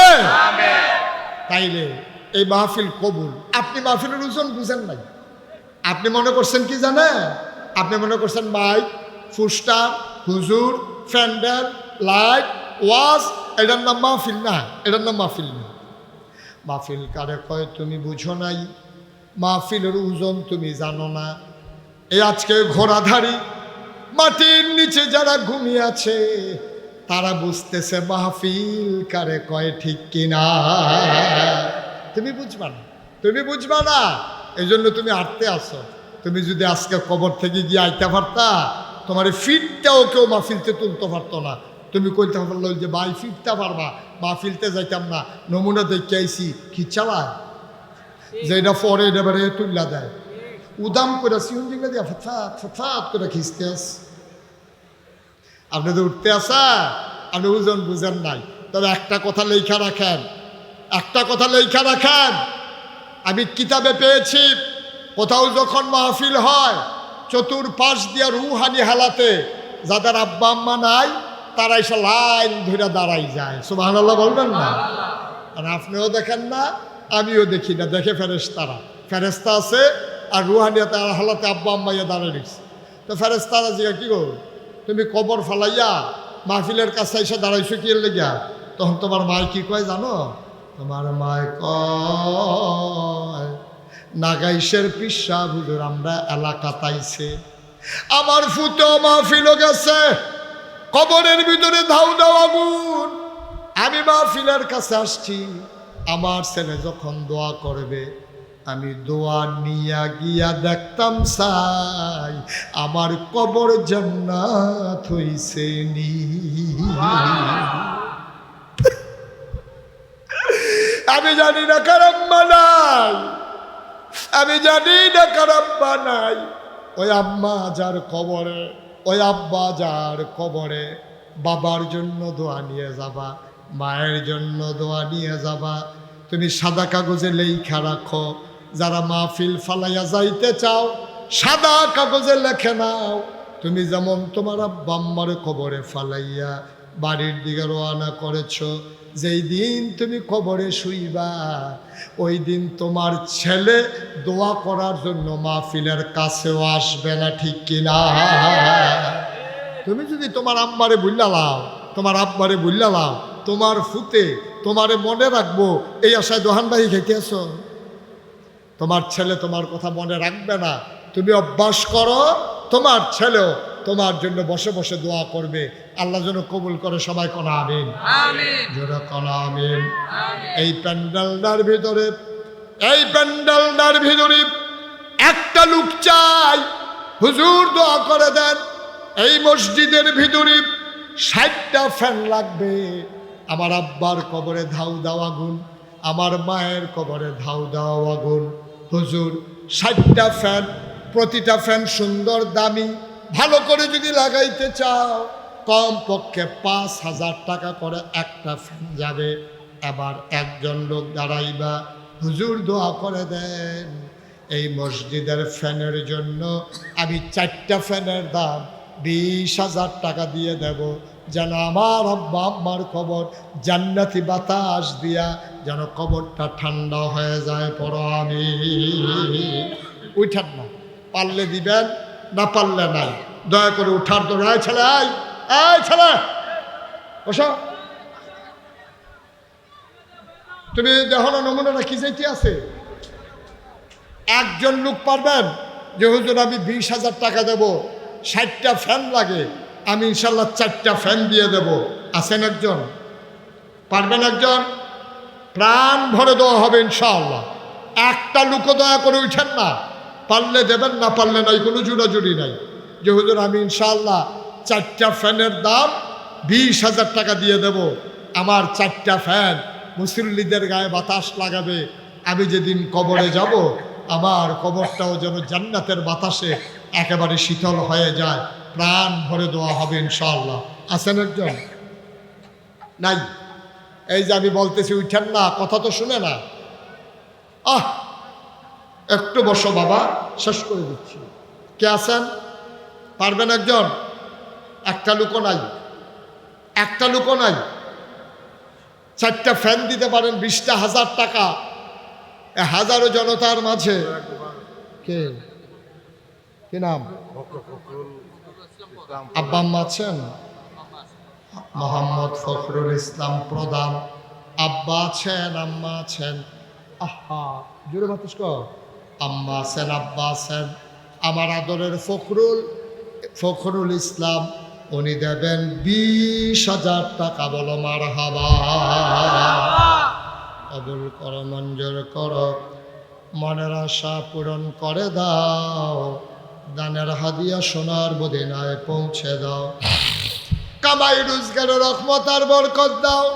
তাইলে এই মাহফিল কবুল। আপনি মাহফিলের ওজন বুঝেন নাই। আপনি মনে করছেন কি জানেন? আপনি মনে করছেন মাইক, পোস্টার, হুজুর, ফ্যান্ডেল, লাইট, ওয়াজ, এটার নাম মাহফিল না, এটার নাম মাহফিল না। মাহফিল কারে কয় তুমি বুঝো নাই, মাহফিলের ওজন তুমি জানো না। এই আজকে ঘোড়াধারী মাটির নিচে যারা ঘুমিয়ে আছে তারা বুঝতেছে মাহফিল কারে কয়, ঠিক কিনা? তুমি বুঝবা না, তুমি বুঝবা না, এই জন্য তুমি আটতে আসো। তুমি যদি আজকে কবর থেকে গিয়ে আইতে পারতা, তোমার ফিটটাও কেউ মাহফিলতে তুলতে পারতো না। তুমি কইতে পারলো যে ভাই ফিরতে পারবা, মাহফিলতে যাইতাম না, নমুনা দেখে আইসি কি চালায়, যেটা পরে এবারে তুল্লা দেয়, উদাম করে সিউন দিকে দিয়ে ফথাত ফথাত করে খিস্তে আস। আপনি তো উঠতে আসা, আপনি ওজন বুঝেন নাই। তবে একটা কথা লেখা রাখেন, একটা কথা লেখা রাখেন, আমি কিতাবে পেয়েছি, কোথাও যখন মাহফিল হয় চতুর্পাশ দিয়া রুহানি হালাতে যাদের আব্বা আম্মা নাই তারা এসে লাইন ধরে দাঁড়াই যায়। সুবহানাল্লাহ বলবেন না? আর আপনিও দেখেন না, আমিও দেখি না, দেখে ফেরেশতারা। ফেরেশতা আছে আর রুহানিয়াতে হালাতে আব্বা আম্মা ইয়ে দাঁড়ায় নিচ্ছে। তো ফেরেশতারা জিজ্ঞাসা কি গো, তুমি কবর ফালাইয়া মাহফিলের কাছে এসে দাঁড়াইছো কি এর লেগা? তখন তোমার মায় কি কয় জানো? তোমার মায় কয় নাগাইশের পিসা হুজুর আমরা এলাকা তাইছে, আমার ফুটো মাহফিলও গেছে, কবরের ভিতরে ধাউ দাও আগুন, আমি মাহফিলের কাছে আসছি, আমার ছেলে যখন দোয়া করবে আমি দোয়া নিয়া গিয়া দেখতাম চাই আমার কবর জান্নাত হইছে নি। আমি জানি না কারাম্মা নাই, আমি জানি না কারাম্মা নাই। ওই আম্মা যার কবরে, ওই আব্বা যার কবরে, বাবার জন্য দোয়া নিয়ে যাবা, মায়ের জন্য দোয়া নিয়ে যাবা। তুমি সাদা কাগজে লেখা রাখো, যারা মাহফিল ফালাইয়া যাইতে চাও সাদা কাগজে লেখে নাও, তুমি যেমন তোমার আব্বা আম্মার কবরে ফালাইয়া বাড়ির দিকে রওনা করেছ, যেই দিন তুমি কবরে শুইবা ওই দিন তোমার ছেলে দোয়া করার জন্য মাহফিলের কাছেও আসবে না, ঠিক কিনা? তুমি যদি তোমার আম্মারে ভুল্লা লাও, তোমার আব্বারে ভুল্লা লাও, তোমার ফুতে তোমারে মনে রাখবো এই আশায় দোহানবাহি খেতে আসো, তোমার ছেলে তোমার কথা মনে রাখবে না। তুমি অভ্যাস করো, তোমার ছেলেও তোমার জন্য বসে বসে দোয়া করবে। আল্লাহ যেন কবুল করে। সবাই কোনা আমিন, জোরে কোনা আমিন। এই প্যান্ডেলটার ভিতরে একটা লোক চাই, হুজুর দোয়া করে দেন। এই মসজিদের ভিতরে 60টা ফ্যান লাগবে। আমার আব্বার কবরে ধাউ দাও আগুন, আমার মায়ের কবরে ধাউ দাও আগুন। হুজুর 60টা ফ্যান, প্রতিটা ফ্যান সুন্দর দামি, ভালো করে যদি লাগাইতে চাও কমপক্ষে 5,000 টাকা করে একটা ফ্যান যাবে। এবার একজন লোক দাঁড়াইবা, হুজুর দোয়া করে দেন এই মসজিদের ফ্যানের জন্য আমি 4টা ফ্যানের দাম 20,000 টাকা দিয়ে দেব, যেন আমার আব্বা আম্মার কবর জান্নাতি বাতাস দিয়া যেন কবরটা ঠান্ডা হয়ে যায়। পড়ো আমি উঠান না, পারলে দিবেন, না পারলে নাই। দয়া করে উঠার তো রায় ছেলে, আয় ছেলে বসো। তুমি দেখো না নমুনাটা কি চাইতে আছে। একজন লোক পারবেন যে হুজুর আমি 20,000 টাকা দেব, 60টা ফ্যান লাগে, আমি ইনশাল্লাহ 4টা ফ্যান দিয়ে দেব। আছেন একজন? পারবেন একজন? প্রাণ ভরে দেওয়া হবে ইনশাআল্লাহ। একটা লোকও দয়া করে উঠেন না, পারলে দেবেন, না পারলে নাই, কোনো জোড়াজুড়ি নাই। যে হুজুর আমি ইনশাআল্লাহ 4টা ফ্যানের দাম 20,000 টাকা দিয়ে দেব, আমার 4টা ফ্যান মুসল্লিদের গায়ে বাতাস লাগাবে। আমি যেদিন কবরে যাব আমার কবরটাও যেন জান্নাতের বাতাসে একেবারে শীতল হয়ে যায়। প্রাণ ভরে দেওয়া হবে ইনশাআল্লাহ। আছেন একজন? নাই। এই যে আমি বলতেছি উঠেন না, কথা তো শুনে না। একটু বসো বাবা, শেষ করে দিচ্ছি। কে আছেন? পারবেন একজন? একটা লোকও নাই, একটা লোকও নাই। 4টা ফ্যান দিতে পারেন 20,000 টাকা। হাজারো জনতার মাঝে কে কি নাম? আব্বা আম্মা আছেন? মোহাম্মদ ফখরুল ইসলাম প্রধান। আব্বা আছেন, আম্মা আছেন? আহা জোরে বাতাস কর। আম্মা আছেন, আব্বা আছেন। আমার আদরের ফখরুল ইসলাম উনি দেবেন 20,000 টাকা। বলো মারহাবা। কবুল করো, মঞ্জুর করো, মনের আশা পূরণ করে দাও, দানের হাদিয়া সোনার মদিনায় পৌঁছে দাও, কামাই রোজগারের রহমত আর বরকত দাও।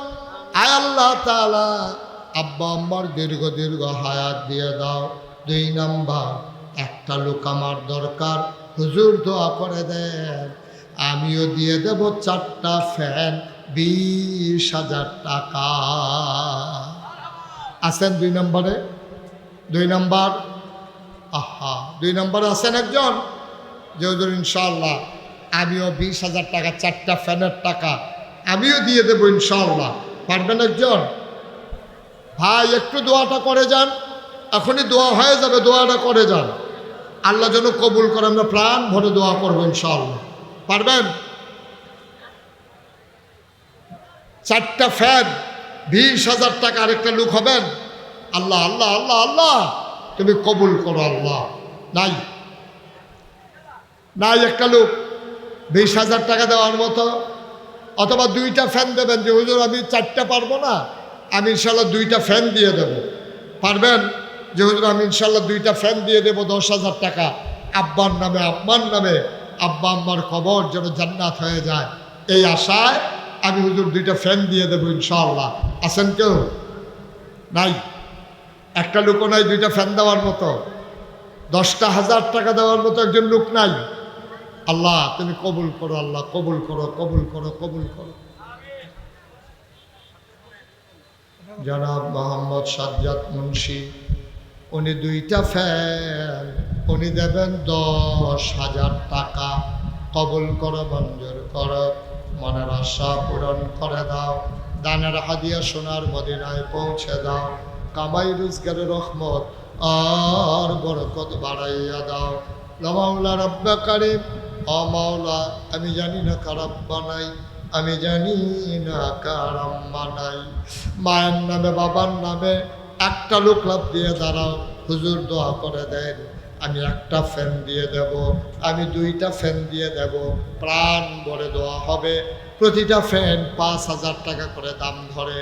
আয় আল্লাহ তাআলা আব্বা আম্মার দীর্ঘ হায়াত দিয়ে দাও। 2 নাম্বার, একটা লোক আমার দরকার, হুজুর দোয়া করে দেন আমিও দিয়ে দেব 4টা ফ্যান 20,000 টাকা। আছেন 2 নম্বরে? 2 নম্বর? আহা 2 নম্বরে আছেন একজন? যে হুজুর ইনশাআল্লাহ আমিও 20,000 টাকা, 4টা ফ্যানের টাকা আমিও দিয়ে দেবো ইনশাআল্লাহ। পারবেন একজন? ভাই একটু দোয়াটা করে যান, এখনই দোয়া হয়ে যাবে, দোয়াটা করে যান। আল্লাহ যেন কবুল করে, আমরা প্রাণ ভরে দোয়া করবো ইনশাআল্লাহ। পারবেন? 4টা ফ্যান 20,000 টাকা। আরেকটা লোক হবেন? আল্লাহ আল্লাহ আল্লাহ আল্লাহ তুমি কবুল করো আল্লাহ। নাই নাই একটা লোক 20,000 টাকা দেওয়ার মতো। অথবা 2টা ফ্যান দেবেন, যে হুজুর আমি 4টা পারবো না, আমি ইনশাল্লাহ 2টা ফ্যান দিয়ে দেব। পারবেন? যে হুজুর আমি ইনশাল্লাহ 2টা ফ্যান দিয়ে দেবো 10,000 টাকা আব্বার নামে আম্মার নামে, আব্বা আম্মার কবর যেন জান্নাত হয়ে যায়, এই আশায় আমি হুজুর 2টা ফ্যান দিয়ে দেবো ইনশাআল্লাহ। আছেন কেউ? নাই। একটা লোকও নাই 2টা ফ্যান দেওয়ার মতো, 10,000 টাকা দেওয়ার মতো একজন লোক নাই। আল্লাহ তুমি কবুল করো, আল্লাহ কবুল করো, কবুল করো, কবুল করো। জনাব মোহাম্মদ সাজ্জাদ মুন্সি উনি 2টা ফ্যান উনি দেবেন 10,000 টাকা। কবুল করো, মঞ্জুর করো, মনের আশা পূরণ করে দাও, দানের হাদিয়া সোনার মদিনায় পৌঁছে দাও, কামাই রোজগারের রহমত আর বরকত বাড়াইয়া দাও। মাওলা রব্বে কারীম, ও মাওলা, আমি জানি না কার আব্বা নাই, আমি জানি না কার আম্মা নাই, মায়ের নামে বাবার নামে একটা লোক লাভ দিয়ে দাঁড়াও, হুজুর দোয়া করে দেন, আমি একটা ফ্যান দিয়ে দেব, আমি 2টা ফ্যান দিয়ে দেব, প্রাণ ভরে দোয়া হবে, প্রতিটা ফ্যান 5,000 টাকা করে দাম ধরে,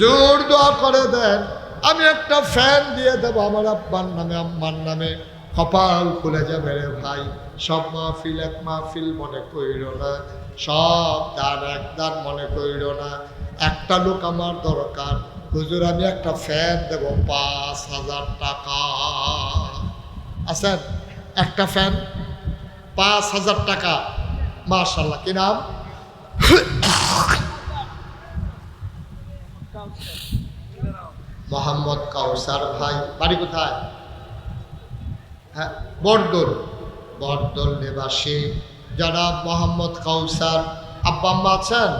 জোর দোয়া করে দেন, আমি একটা ফ্যান দিয়ে দেব আমার আব্বার নামে আম্মার নামে, কপাল খুলে যাবে রে ভাই। সব মাহফিল এক মাহফিল মনে কইর না, সব দান এক দান মনে কইর না, একটা লোক আমার দরকার, হুজুর আমি একটা ফ্যান দেব 5,000 টাকা। আছেন? একটা ফ্যান 5,000 টাকা, মাশাআল্লাহ। কি নাম? মোহাম্মদ কাউসার ভাই, বাড়ি কোথায়? হ্যাঁ, বরদল, বরদল নিবাসী জনাব মোহাম্মদ কাউসার। আব্বা আম্মা আছেন?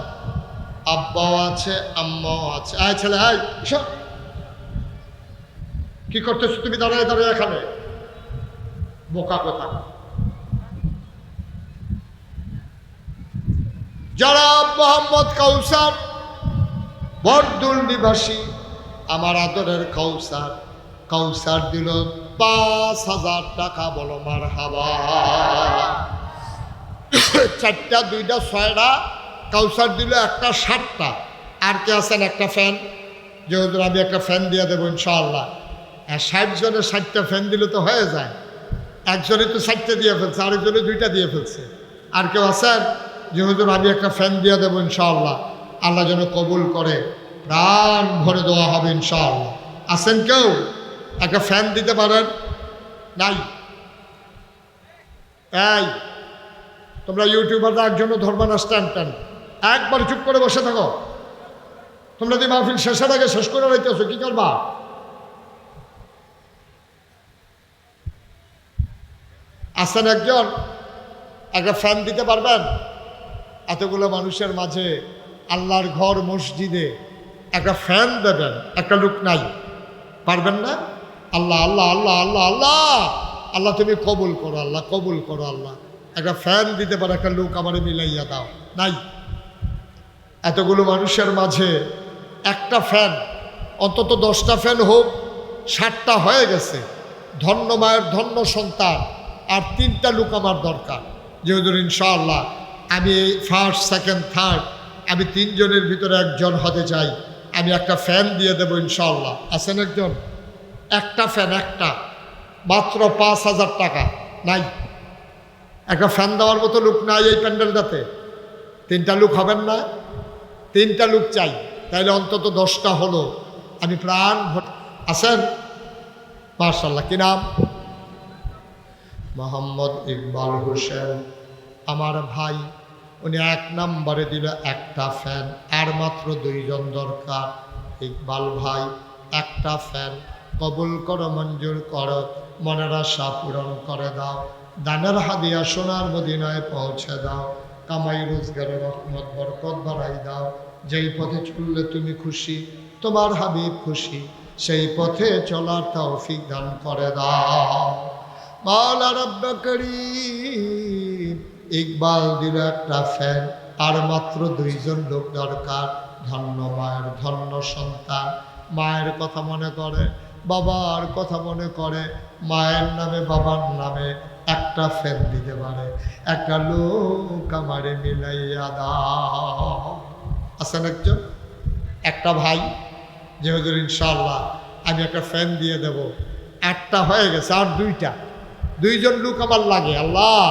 আব্বাও আছে, আম্মাও আছে। আয় ছেলে, আয়, এসো। কি করতেছো তুমি দাঁড়ায় দাঁড়ায় এখানে? বোকা কথা। জনাব মোহাম্মদ কাউসার, বরদুল নিবাসী, আমার আদরের কাউসার, কাউসার দিল 5,000 টাকা। বলো মারহাবা। 4টা 2টা 6টা কাউসার দিল, একটা 7টা। আর কে আছেন? একটা ফ্যান, যেহেতু আমি একটা ফ্যান দিয়ে দেবো ইনশাআল্লাহ। 60 জনের 60টা ফ্যান দিলে তো হয়ে যায়। একজনে তো 60টা দিয়ে ফেলছে, আরেকজনে 2টা দিয়ে ফেলছে। আর কেউ আছেন? যেহেতু আমি একটা ফ্যান দিয়ে দেবো ইনশাআল্লাহ, আল্লাহ যেন কবুল করে, প্রাণ ভরে দেওয়া হবে ইনশাআল্লাহ। আছেন কেউ? একটা ফ্যান দিতে পারেন? নাই? এই তোমরা ইউটিউবাররা একজনও ধরবা না, স্ট্যান্ড ট্যান্ড, একবার চুপ করে বসে থাকো। তোমরা যদি মাহফিল শেষের আগে শেষ করে রইতেছো, কি করবা? আছেন একজন? একটা ফ্যান দিতে পারবেন? এতগুলো মানুষের মাঝে আল্লাহর ঘর মসজিদে একটা ফ্যান দেবেন, একটা লোক নাই, পারবেন না? আল্লাহ আল্লাহ আল্লাহ আল্লাহ আল্লাহ আল্লাহ, তুমি কবুল করো আল্লাহ, কবুল করো আল্লাহ, একটা ফ্যান দিতে পারে একটা লোক আমারে মিলাইয়া দাও। নাই? এতগুলো মানুষের মাঝে একটা ফ্যান, অন্তত 10টা ফ্যান হোক, 60টা হয়ে গেছে। ধন্য মায়ের ধন্য সন্তান, আর 3টা লোক আমার দরকার। যেহেতু ইনশাআল্লাহ আমি এই ফার্স্ট সেকেন্ড থার্ড, আমি 3 জনের ভিতরে একজন হতে চাই, আমি একটা ফ্যান দিয়ে দেবো ইনশাআল্লাহ। আছেন একজন? একটা ফ্যান, একটা, মাত্র 5,000 টাকা। নাই? একটা ফ্যান দেওয়ার মতো লোক নাই এই প্যান্ডেলটাতে? 3টা লোক হবেন না? 3টা লোক চাই, তাইলে অন্তত 10টা হলো, আমি প্রাণ ভরে। আছেন? মাশাআল্লাহ। কি নাম? মোহাম্মদ ইকবাল হোসেন, আমার ভাই। উনি 1 নম্বরে দিল একটা ফ্যান, আর মাত্র 2 জন দরকার। ইকবাল ভাই, একটা ফ্যান কবুল করো, মঞ্জুর করো, মনের আশা পূরণ করে দাও, দানের হাদিয়া সোনার মদিনায় পৌঁছে দাও, কামাই রোজগারের রহমত বরকত বাড়াই দাও। যেই পথে চললে তুমি খুশি, তোমার হাবিব খুশি, সেই পথে চলার তৌফিক দান করে দাও। মাওলা রব্বে করিম, ইকবাল দিল একটা ফ্যান, আর মাত্র 2 জন লোক দরকার। ধন্য মায়ের ধন্য সন্তান, মায়ের কথা মনে করে, বাবার কথা মনে করে, মায়ের নামে বাবার নামে একটা ফ্যান দিতে পারে, একটা লোক আমারে মিলাইয়া দাও। আছেন একজন? একটা ভাই, যে হুজুর ইনশাআল্লাহ আমি একটা ফ্যান দিয়ে দেব। 8টা হয়ে গেছে, আর 2টা, 2 জন লোক আমার লাগে। আল্লাহ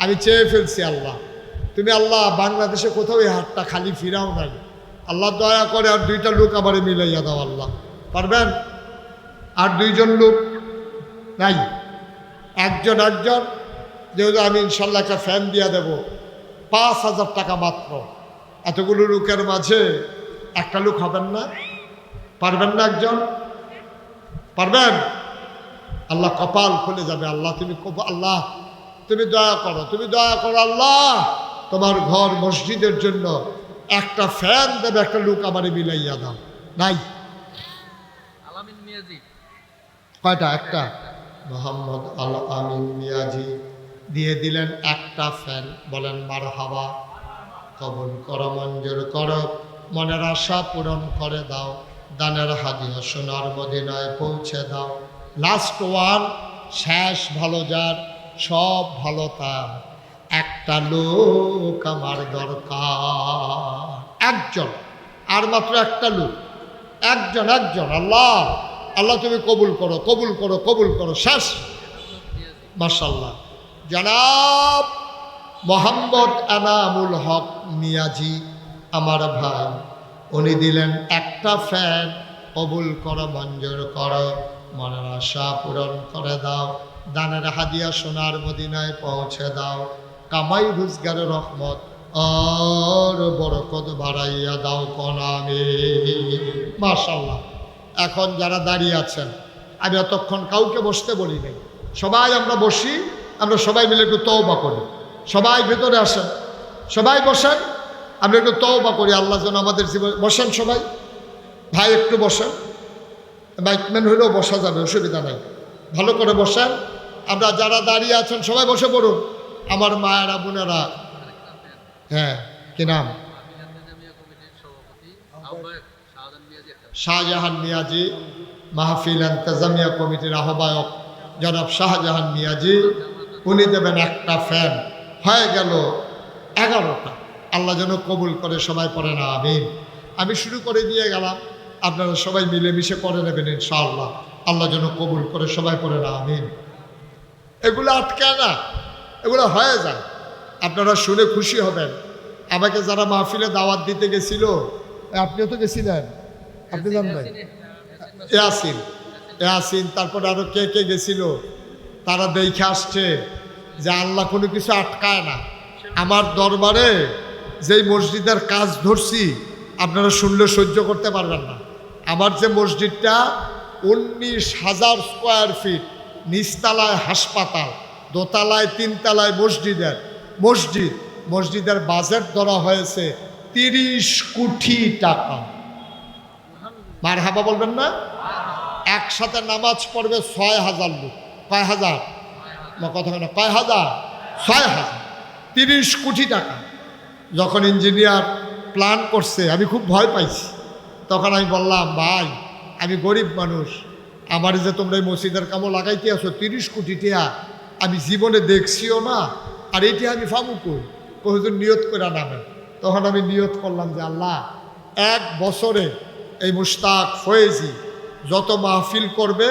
আমি চেয়ে ফেলছি, আল্লাহ তুমি আল্লাহ বাংলাদেশে কোথাও এই হাতটা খালি ফিরাও নাই, আল্লাহ দয়া করে আর 2টা লোক আমারে মিলাইয়া দাও আল্লাহ। পারবেন? আর 2 জন লোক নাই? একজন, যেহেতু আমি ইনশাল্লাহ একটা ফ্যান দিয়ে দেব, 5,000 টাকা মাত্র। এতগুলো লোকের মাঝে একটা লোক হবেন না? পারবেন না একজন? পারবেন? আল্লাহ কপাল খুলে যাবে। আল্লাহ তুমি, আল্লাহ তুমি দয়া করো, তুমি দয়া করো আল্লাহ, তোমার ঘর মসজিদের জন্য একটা ফ্যান দেবে একটা লোক আমারে মিলাইয়া দাও। নাই কয়টা? একটা। মোহাম্মদ আল আমিন মিয়াজি দিয়ে দিলেন একটা ফ্যান। বলেন মারহাবা, কবুল করো, মঞ্জুর করো, মনের আশা পূরণ করে দাও, দানের হাদিয়া সোনার মদিনায় পৌঁছে দাও। লাস্ট ওয়ান, শেষ ভালো যার, সব ভালো তার, একটা লোক আমার দরকার, একজন, আর মাত্র একটা লোক, একজন একজন। আল্লাহ আল্লাহ তুমি কবুল করো, কবুল করো, কবুল করো। শেষ। মাশাআল্লাহ। জনাব মোহাম্মদ এনামুল হক মিয়াজি আমার ভাই, উনি দিলেন একটা ফ্যান। কবুল করো, মঞ্জুর করো, মনের আশা পূরণ করে দাও, দানের হাদিয়া সোনার মদিনায় পৌঁছে দাও, কামাই রোজগারের রহমত আর বরকত বাড়াইয়া দাও কোনামে। মাশাআল্লাহ। এখন যারা দাঁড়িয়ে আছেন, আমি এতক্ষণ কাউকে বসতে বলি নাই, সবাই আমরা বসি, আমরা সবাই মিলে একটু তওবা করি। সবাই ভেতরে আসেন, সবাই বসেন, আমরা একটু তওবা করি আল্লাহ যেন আমাদের জীবন। বসেন সবাই, ভাই একটু বসেন, বাইকম্যান হলেও বসা যাবে, অসুবিধা নাই, ভালো করে বসেন। আমরা যারা দাঁড়িয়ে আছেন সবাই বসে পড়ুন, আমার মায়েরা বোনেরা। হ্যাঁ, কি নাম? শাহজাহান মিয়াজি, মাহফিল ইন্তেজামিয়া কমিটির আহ্বায়ক জনাব শাহজাহান মিয়াজি, উনি দেবেন একটা ফ্যান। হয়ে গেল 11টা। আল্লাহ যেন কবুল করে, সবাই পড়ে না আমিন। আমি শুরু করে দিয়ে গেলাম, আপনারা সবাই মিলেমিশে করে নেবেন ইনশাআল্লাহ। আল্লাহ যেন কবুল করে, সবাই পড়ে না আমিন। এগুলো আটকায় না, এগুলো হয়ে যায়। আপনারা শুনে খুশি হবেন। আমাকে যারা মাহফিলে দাওয়াত দিতে গেছিল, আপনিও তো গেছিলেন, আপনি জানবেন, ইয়াসিন, ইয়াসিন, তারপর আরো কে কে গেছিল, তারা দেখে আসছে যে আল্লাহ কোনো কিছু আটকায় না। আমার দরবারে যেই মসজিদের কাজ ধরছি, আপনারা শুনলে সহ্য করতে পারবেন না। আমার যে মসজিদটা 19,000 স্কোয়ার ফিট, নিচতলায় হাসপাতাল, দোতলায় 3 তলায় মসজিদের বাজেট ধরা হয়েছে 30 কোটি টাকা। মারহাবা বলবেন না? একসাথে নামাজ পড়বে 6,000 লোক। কয় হাজার? না কথা না, কয় হাজার? 6,000। 30 কোটি টাকা। যখন ইঞ্জিনিয়ার প্ল্যান করছে, আমি খুব ভয় পাইছি। তখন আমি বললাম, ভাই আমি গরিব মানুষ, আমার যে তোমরা এই মসজিদের কামও লাগাইতে আসো, 30 কোটি টাকা আমি জীবনে দেখছিও না, আর এইটি আমি ফামু কই, হুজুর নিয়ত করে নামেন। তখন আমি নিয়ত করলাম যে আল্লাহ, 1 বছরে এই মুশতাক ফয়েজি যত মাহফিল করবে,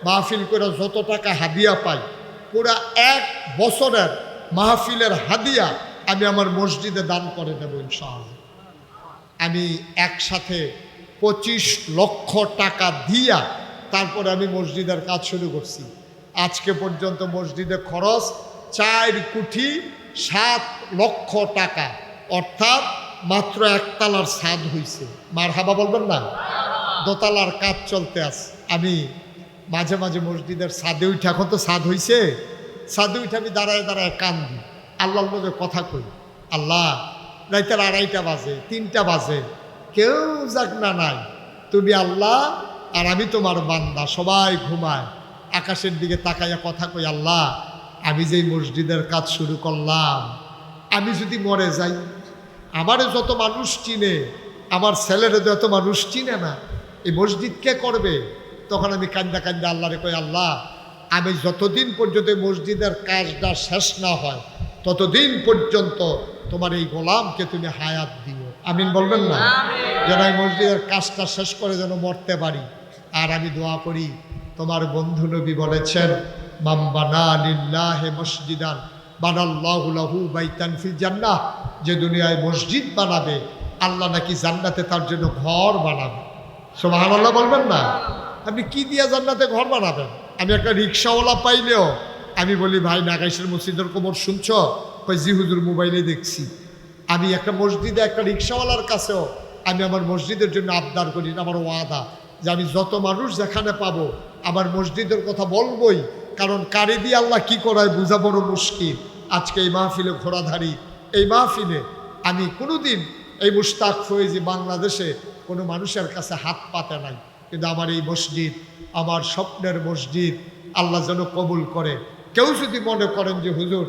মাহফিল করে যত টাকা হাদিয়া পাই, পুরা 1 বছরের মাহফিলের হাদিয়া আমি আমার মসজিদে দান করে দেব ইনশাআল্লাহ। আমি একসাথে 25 লক্ষ টাকা দিয়া তারপরে আমি মসজিদের কাজ শুরু করছি। আজকে পর্যন্ত মসজিদে খরচ 4 কোটি 7 লক্ষ টাকা, অর্থাৎ মাত্র 1 তলার ছাদ হয়েছে। মারহাবা বলবেন না? দোতলার কাজ চলতে আছে। আমি মাঝে মাঝে মসজিদের ছাদে উঠে, এখন তো ছাদ হয়েছে, ছাদে উঠে আমি দাঁড়ায় দাঁড়ায় কান্দি, আল্লাহর লগে কথা কই। আল্লাহ, রাইতের 2:30 বাজে, 3টা বাজে, কেউ জাগনা নাই, তুমি আল্লাহ আর আমি তোমার বান্দা, সবাই ঘুমায়। আকাশের দিকে তাকাইয়া কথা কই, আল্লাহ আমি যেই মসজিদের কাজ শুরু করলাম, আমি যদি মরে যাই, আমারে যত মানুষ চিনে, আমার ছেলেরে যত মানুষ চিনে না, এই মসজিদ কে করবে? তখন আমি কান্দা কান্দা আল্লাহরে কই, আল্লাহ আমি যতদিন পর্যন্ত এই মসজিদের কাজটা শেষ না হয়, ততদিন পর্যন্ত তোমার এই গোলামকে তুমি হায়াত দিও। আমিন বলবেন না? যেন এই মসজিদের কাজটা শেষ করে যেন মরতে পারি। আর আমি দোয়া করি, তোমার বন্ধু নবী বলেছেন, মান বানা লিল্লাহি মসজিদান বানাল্লাহু লাহু বাইতান ফিল জান্নাহ, যে দুনিয়ায় মসজিদ বানাবে, আল্লাহ নাকি জান্নাতে তার জন্য ঘর বানাবে। সুবহানাল্লাহ বলবেন না? আপনি কি দিয়া জান্নাতে ঘর বানাবেন? আমি একটা রিক্সাওয়ালা পাইলেও আমি বলি, ভাই নাগাইশের মসজিদের খবর শুনছ? কই জি হুজুর, মোবাইলে দেখছি। আমি একটা মসজিদে একটা রিক্সাওয়ালার কাছেও আমি আমার মসজিদের জন্য আবদার করি, আমার ওয়াদা যে আমি যত মানুষ যেখানে পাবো আমার মসজিদের কথা বলবই, কারণ কারি দিয়ে আল্লাহ কি করায় বোঝা বড় মুশকিল। আজকে এই মাহফিলে ঘোড়াধারী, এই মাহফিলে আমি কোনোদিন এই মুশতাক ফয়েজি বাংলাদেশে কোনো মানুষের কাছে হাত পাতে নাই, কিন্তু আমার এই মসজিদ আমার স্বপ্নের মসজিদ, আল্লাহ যেন কবুল করে। কেউ যদি মনে করেন যে হুজুর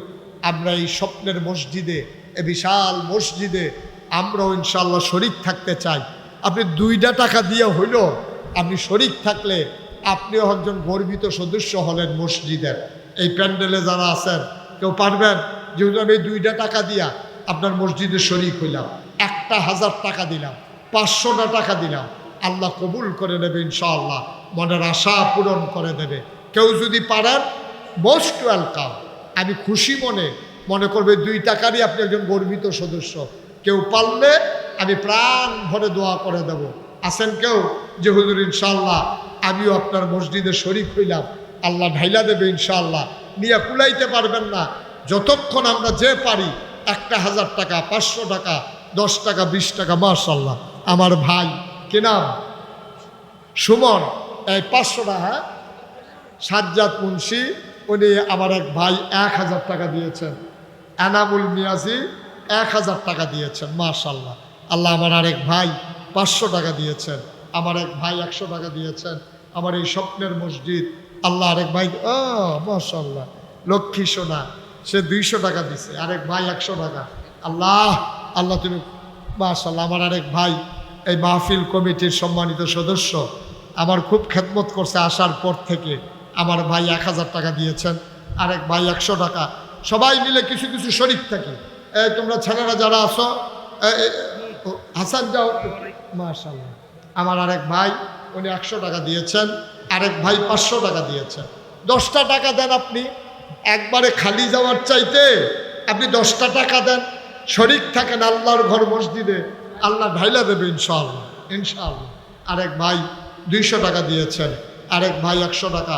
আমরা এই স্বপ্নের মসজিদে, এই বিশাল মসজিদে আমরাও ইনশাআল্লাহ শরিক থাকতে চাই, আপনি 2টা টাকা দিয়ে হইল আপনি শরিক থাকলে আপনিও একজন গর্বিত সদস্য হলেন মসজিদের। এই প্যান্ডেলে যারা আছেন কেউ পারবেন যে হুজুর আমি 2টা টাকা দিয়া আপনার মসজিদে শরিক হইলাম, 1000 টাকা দিলাম, 500টা টাকা দিলাম, আল্লাহ কবুল করে নেবে ইনশাআল্লাহ, মনের আশা পূরণ করে দেবে। কেউ যদি পারেন মোস্ট ওয়েলকাম। আমি খুশি মনে করবে 2 টাকারই আপনি একজন গর্বিত সদস্য। কেউ পারলে আমি প্রাণ ভরে দোয়া করে দেব। আছেন কেউ যে হুজুর ইনশাআল্লাহ আমিও আপনার মসজিদে শরিক হইলাম, আল্লাহ ঢাইলা দেবে ইনশাআল্লাহ। নিয়ে কুলাইতে পারবেন না, যতক্ষণ আমরা যে পারি 1000 টাকা, 500 টাকা, 10 টাকা, 20 টাকা, মাশাআল্লাহ। আমার ভাই কি নাম? সুমন, এই 500 টাকা। হ্যাঁ, সাজ্জাদ মুন্সি, উনি আমার এক ভাই 1000 টাকা দিয়েছেন। এনামুল মিয়াজি 1000 টাকা দিয়েছেন, মাশাআল্লাহ। আল্লাহ আমার আরেক ভাই 500 টাকা দিয়েছেন, আমার এক ভাই 100 টাকা দিয়েছেন। আমার এই স্বপ্নের মসজিদ আল্লাহ আরেক ভাই মাশাআল্লাহ লক্ষ্মী সোনা, সে 200 টাকা দিছে, আরেক ভাই 100 টাকা। আল্লাহ আল্লাহ তুমি মাশাআল্লাহ। আমার আরেক ভাই এই মাহফিল কমিটির সম্মানিত সদস্য, আমার খুব খেদমত করছে আসার পর থেকে। আমার ভাই 1000 টাকা দিয়েছেন, আরেক ভাই 100 টাকা। সবাই মিলে কিছু কিছু শরিক থাকি। এই তোমরা ছেলেরা যারা আছো, হাসান যাও মাশাআল্লাহ। আমার আরেক ভাই উনি 100 টাকা দিয়েছেন, আরেক ভাই 500 টাকা দিয়েছেন। 10টা টাকা দেন আপনি, একবারে খালি যাওয়ার চাইতে আপনি 10টা টাকা দেন, শরিক থাকেন আল্লাহর ঘর মসজিদে, আল্লাহ ঢাইলা দেবে ইনশাআল্লাহ ইনশাআল্লাহ। আরেক ভাই 200 টাকা দিয়েছেন, আরেক ভাই 100 টাকা।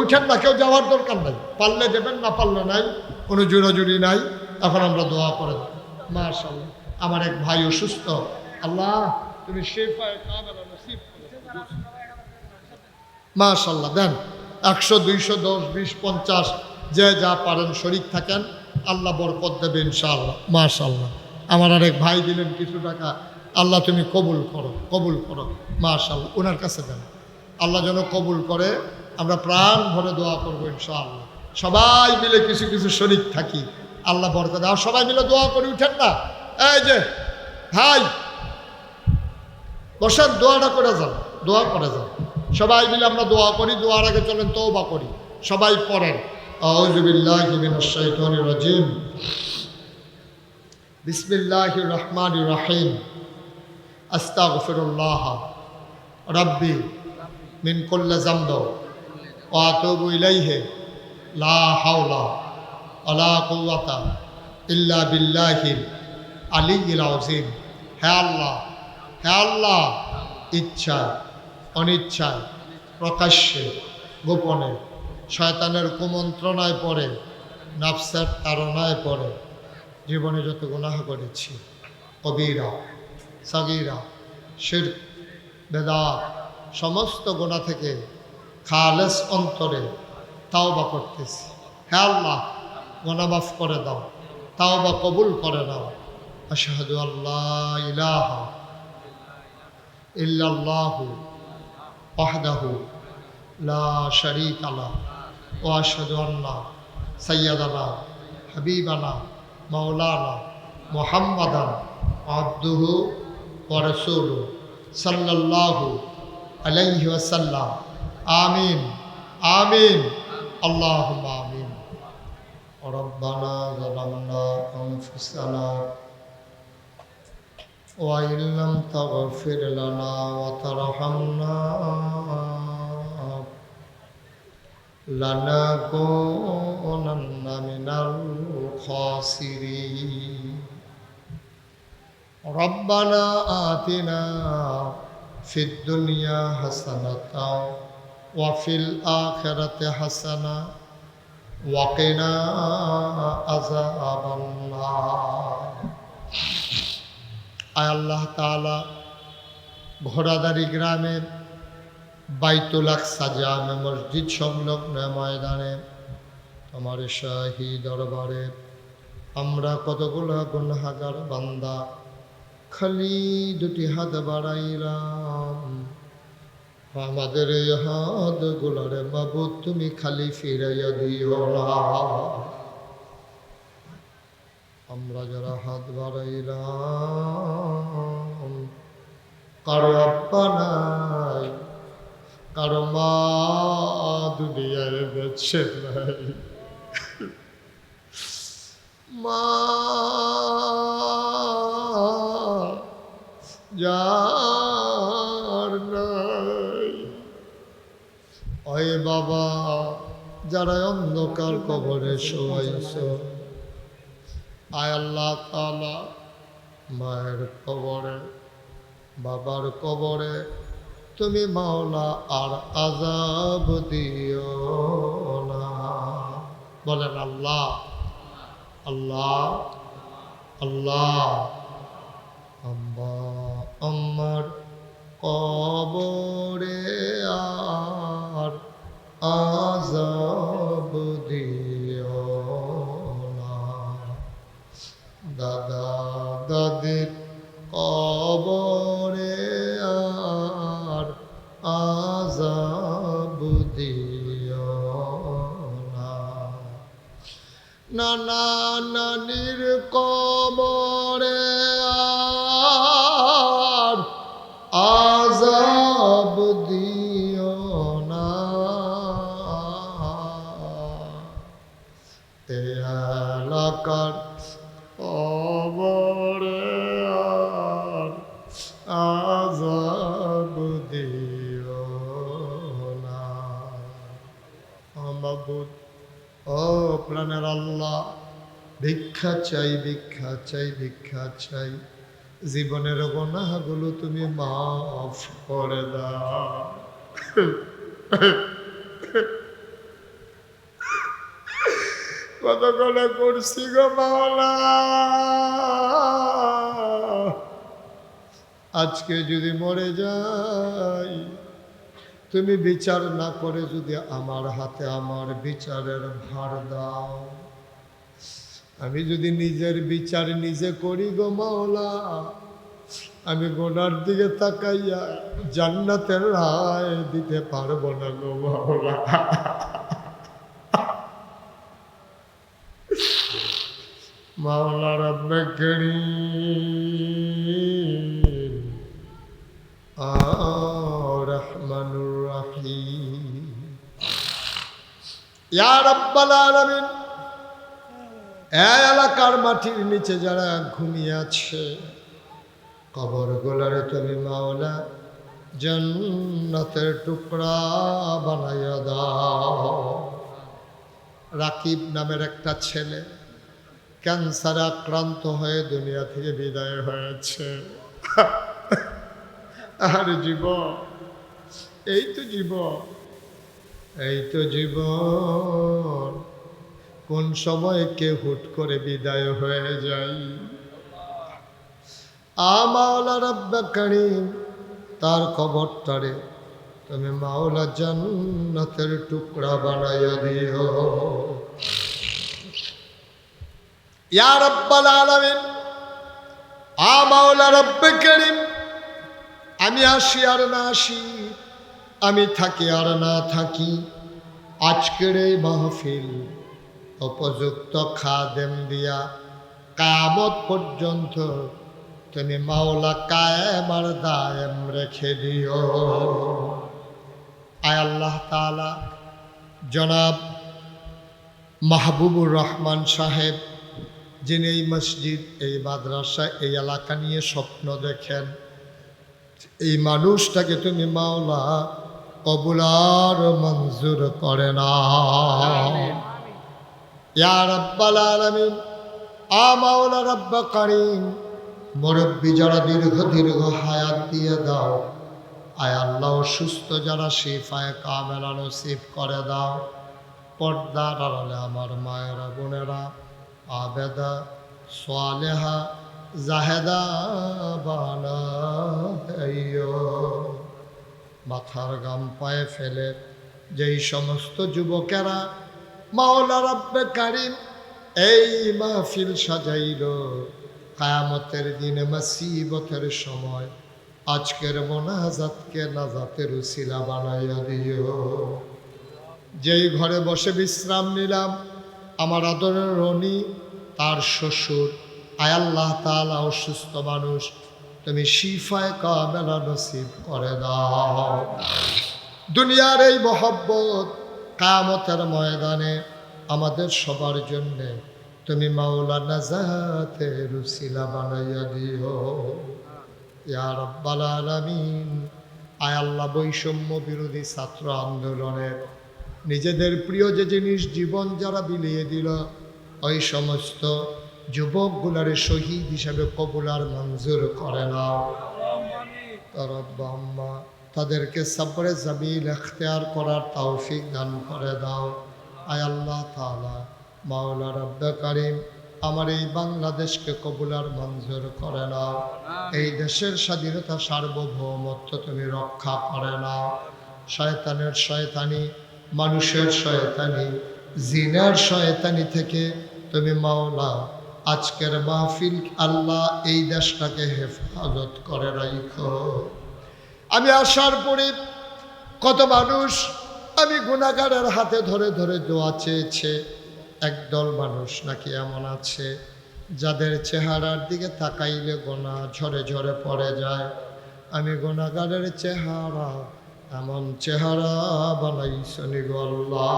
উঠেন না, কেউ যাওয়ার দরকার নাই, পারলে দেবেন, না পারলে নাই, কোনো জোরাজুরি নাই। এখন আমরা দোয়া করে দেব মাশাআল্লাহ। আমার এক ভাই অসুস্থ, আল্লাহ তুমি শেফায়ে কামেলা নসিব করো মাশাআল্লাহ। দেন 100, 200, 10, 20, 50 যে যা পারেন শরিক থাকেন, আল্লাহ বরকত দেবে ইনশাআল্লাহ মাশাআল্লাহ। আমার আরেক ভাই দিলেন কিছু টাকা, আল্লাহ তুমি কবুল করো কবুল করো মাশাআল্লাহ। ওনার কাছে দেন, আল্লাহ যেন কবুল করে। আমরা প্রাণ ভরে দোয়া করবো ইনশাআল্লাহ। সবাই মিলে কিছু কিছু শরিক থাকি, আল্লাহ বরকত দেয়। সবাই মিলে দোয়া করি, উঠেন না, এই যে ভাই বসেন, দোয়াটা করে যান, দোয়া করে যান। সবাই মিলে আমরা দোয়া করি। দোয়ার আগে চলেন তওবা করি। সবাই পড়েন আউযু বিল্লাহি মিনাশ শাইতানির রাজিম, বিসমিল্লাহির রহমানির রহিম, আস্তাগফিরুল্লাহ রাব্বি মিন কুল্লি যামব ওয়া আতুবু ইলাইহি, লা হাওলা ওয়ালা কুওয়াতা ইল্লা বিল্লাহিল আলিয়্যিল আযীম। হে আল্লাহ, হে আল্লাহ, ইচ্ছায় অনিচ্ছায়, প্রকাশ্যে গোপনে, শয়তানের কুমন্ত্রণায় পড়ে, নাফসের তাড়নায় পড়ে জীবনে যত গুনাহ করেছি, কবিরা সাগীরা, শিরক, বেদাত, সমস্ত গুনাহ থেকে খালেস অন্তরে তাওবা করতেছি। হে আল্লাহ, গুনাহ মাফ করে দাও, তাওবা কবুল করে নাও। আশহাদু আল্লা ইলাহা ইল্লাল্লাহু ওয়াহদাহু লা শারীকা লাহু ওয়া আশহাদু আন্না সাইয়্যিদানা হাবিবানা মাওলানা মুহাম্মাদান আবদুহু ওয়া রাসূলুহু সাল্লাল্লাহু আলাইহি ওয়াসাল্লাম। আমিন আমিন আল্লাহুম্মা আমিন। রব্বানা যালামনা আনফুসানা ওয়া ইন লাম তাগফির লানা ওয়া তারহামনা লানাকুনান্না মিনাল খাসিরিন। রব্বানা আতিনা ফিদ দুনিয়া হাসানাতাও ওয়া ফিল আখিরাতি হাসানা ওয়া কিনা আযাবান নার। আয় আল্লাহ তাআলা, ঘোড়াদারি গ্রামের বাইতুল আকসা জামে মসজিদ সংলগ্ন ময়দানে তোমার শাহী দরবারে আমরা কতগুলো গুনাহগার বান্দা খালি দুটি হাত বাড়াইলাম। আমাদের এই হাত গুলারে মাবুদ তুমি খালি ফিরাইয়া দিও না। আমরা যারা হাত বাড়াইলাম কারো আব্বা নাই, কারো মা দুনিয়ায় বেঁচে নাই, মা যার নাই, ওই বাবা যারা অন্ধকার কবরে শোয়াইছ, আয় আল্লাহ তাআলা মায়ের কবরে বাবার কবরে তুমি মাওলা আর আযাব দিও না। বলেন আল্লাহ আল্লাহ আল্লাহ। আমার কবরে আর আযাব দিও না। দাদা দাদির কবরে আর আযাব দিও না। নানা নানির কবরে আর আযাব দিও না। এ এলাকার কবরে আর আযাব দিও না। মাবুদ ও প্রাণের আল্লাহ, ভিক্ষা চাই ভিক্ষা চাই ভিক্ষা চাই, জীবনের গুনাহগুলো তুমি মাফ করে দাও। কত করে করছি গো মাওলা, আজকে যদি মরে যাই তুমি বিচার না করে যদি আমার হাতে আমার বিচারের ভার দাও, আমি যদি নিজের বিচার নিজে করি গো মাওলা, আমি গোনার দিকে তাকাইয়া জান্নাতের রায় দিতে পারবো না গো মাওলা। মাওলা রব্বে করিম আর রহমানুর রহিম, ইয়া রাব্বাল আলামিন, এই এলাকার মাটির নিচে যারা ঘুমিয়ে আছে কবরগুলোরে তুমি মাওলা জান্নাতের টুকরা বানাইয়া দাও। রাকিব নামের একটা ছেলে ক্যান্সারে আক্রান্ত হয়ে দুনিয়া থেকে বিদায় হয়েছে। আর জীবন, এই তো জীবন, এই তো জীবন, কোন সময় কে হুট করে বিদায় হয়ে যাই। মাওলা রব্বে করিম তার কবরটারে তুমি মাওলা জান্নাতের টুকরা বানাইয়া দিও। ইয়া রাব্বাল আলামিন, মাওলা রব্বে করিম, আমি আসি আর না আসি, আমি থাকি আর না থাকি, আজকের এই মাহফিল উপযুক্ত খাদেম দিয়া কিয়ামত পর্যন্ত তুমি মাওলা কায়েম আর দায়েম রেখে দিও। আয় আল্লাহ তাআলা, জনাব মাহবুবুর রহমান সাহেব যিনি এই মসজিদ এই মাদ্রাসা এই এলাকা নিয়ে স্বপ্ন দেখেন, এই মানুষটাকে তুমি মাওলা কবুল আর মঞ্জুর করে না। ইয়া রাব্বাল আলামিন, মাওলা রব্বে করিম, মুরব্বী যারা দীর্ঘ হায়াত দিয়ে দাও। আয় আল্লাহ, সুস্থ যারা শিফায়ে কামেলা নসিব করে দাও। পর্দার আড়ালে আমার মায়েরা বোনেরা আবেদা সালেহা জাহেদা বানাইও। মাথার গাম পায়ে ফেলে যেই সমস্ত যুবকেরা মাওলা রব্বে কারিম এই মাহফিল সাজাইল কিয়ামতের দিনে মুসিবতের সময় আজকের মোনাজাতকে নাজাতের উসিলা বানাইয়া দিও। যেই ঘরে বসে বিশ্রাম নিলাম আমার আদরের রনি তার শ্বশুর আয় আল্লাহ তাআলা অসুস্থ মানুষ তুমি শিফায়ে কামেলা নসিব করে দাও। দুনিয়ার এই মহব্বত কিয়ামতের ময়দানে আমাদের সবার জন্যে তুমি মাওলা নাজাতের উসিলা বানাইয়া দিও ইয়া রাব্বাল আলামিন। আয় আল্লাহ বৈষম্য বিরোধী ছাত্র আন্দোলনের নিজেদের প্রিয় যে জিনিস জীবন যারা বিলিয়ে দিল ওই সমস্ত যুবকগুলারে শহীদ হিসাবে কবুল আর মঞ্জুর করে নাও। রব্বা আম্মা তাদেরকে সবরে জামিল ইখতিয়ার করার তৌফিক দান করে দাও। আয় আল্লাহ তাআলা মাওলা রব্বে কারিম আমার এই বাংলাদেশকে কবুল আর মঞ্জুর করে নাও। এই দেশের স্বাধীনতা সার্বভৌমত্ব তুমি রক্ষা করে নাও। শয়তানের শয়তানি মানুষের শয়তানি জিনের শয়তানি থেকে তুমি মাওলা আজকের মাহফিল আল্লাহ এই দেশটাকে হেফাজত করে রাখো। আমি আসার পরে কত মানুষ আমি গুনাহগারের হাতে ধরে ধরে দোয়া চেয়েছে। একদল মানুষ নাকি এমন আছে যাদের চেহারার দিকে তাকাইলে গোনা ঝরে ঝরে পড়ে যায়। আমি গুনাহগারের চেহারা এমন চেহারা বানাইছনি গো আল্লাহ।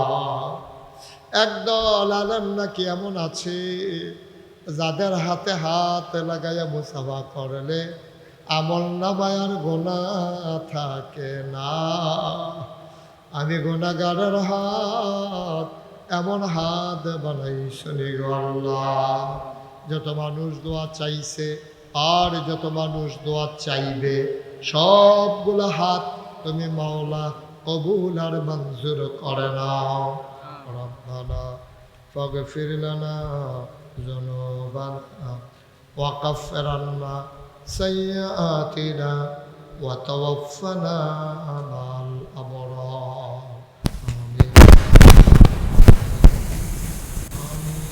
একদল আলেম নাকি এমন আছে যাদের হাতে হাত লাগাইয়া মুসাফা করলে আমল নামায় আর গুনাহ থাকে না। আমি গুনাহগারের হাত এমন হাত বানাইছনি গো আল্লাহ। যত মানুষ দোয়া চাইছে আর যত মানুষ দোয়া চাইবে সবগুলো হাত তুমি মাওলা কবুল আর মঞ্জুর করে নাও। রব্বানা ফাগফির লানা যুনুবানা ওয়া কাফির আন্না সাইয়্যাতিনা ওয়া তাওয়াফানা মা'আল আবরার। আমিন আমিন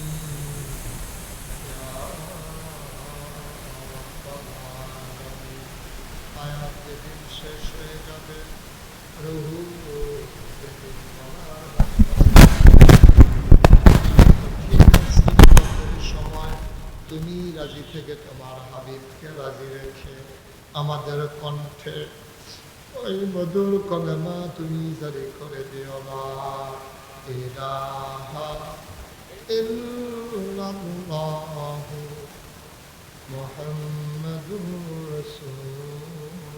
ইয়া রাব্বাল আলামিন। আয়াত দিন শেষ হয়ে যাবে রুহু সময় তুমি রাজি থেকে তোমার হাবিবকে রাজি রেখে আমাদের কণ্ঠে ওই মধুর কলেমা তুমি জারি করে দিও না। ইলাহা ইল্লাল্লাহু মুহাম্মাদুর রাসূলুল্লাহ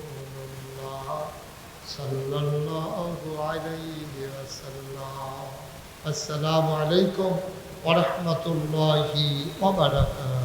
সাল্লাল্লাহু আলাইহি ওয়াসাল্লাম। আসসালামু আলাইকুম ওয়া রাহমাতুল্লাহি ওয়া বারাকাতুহু।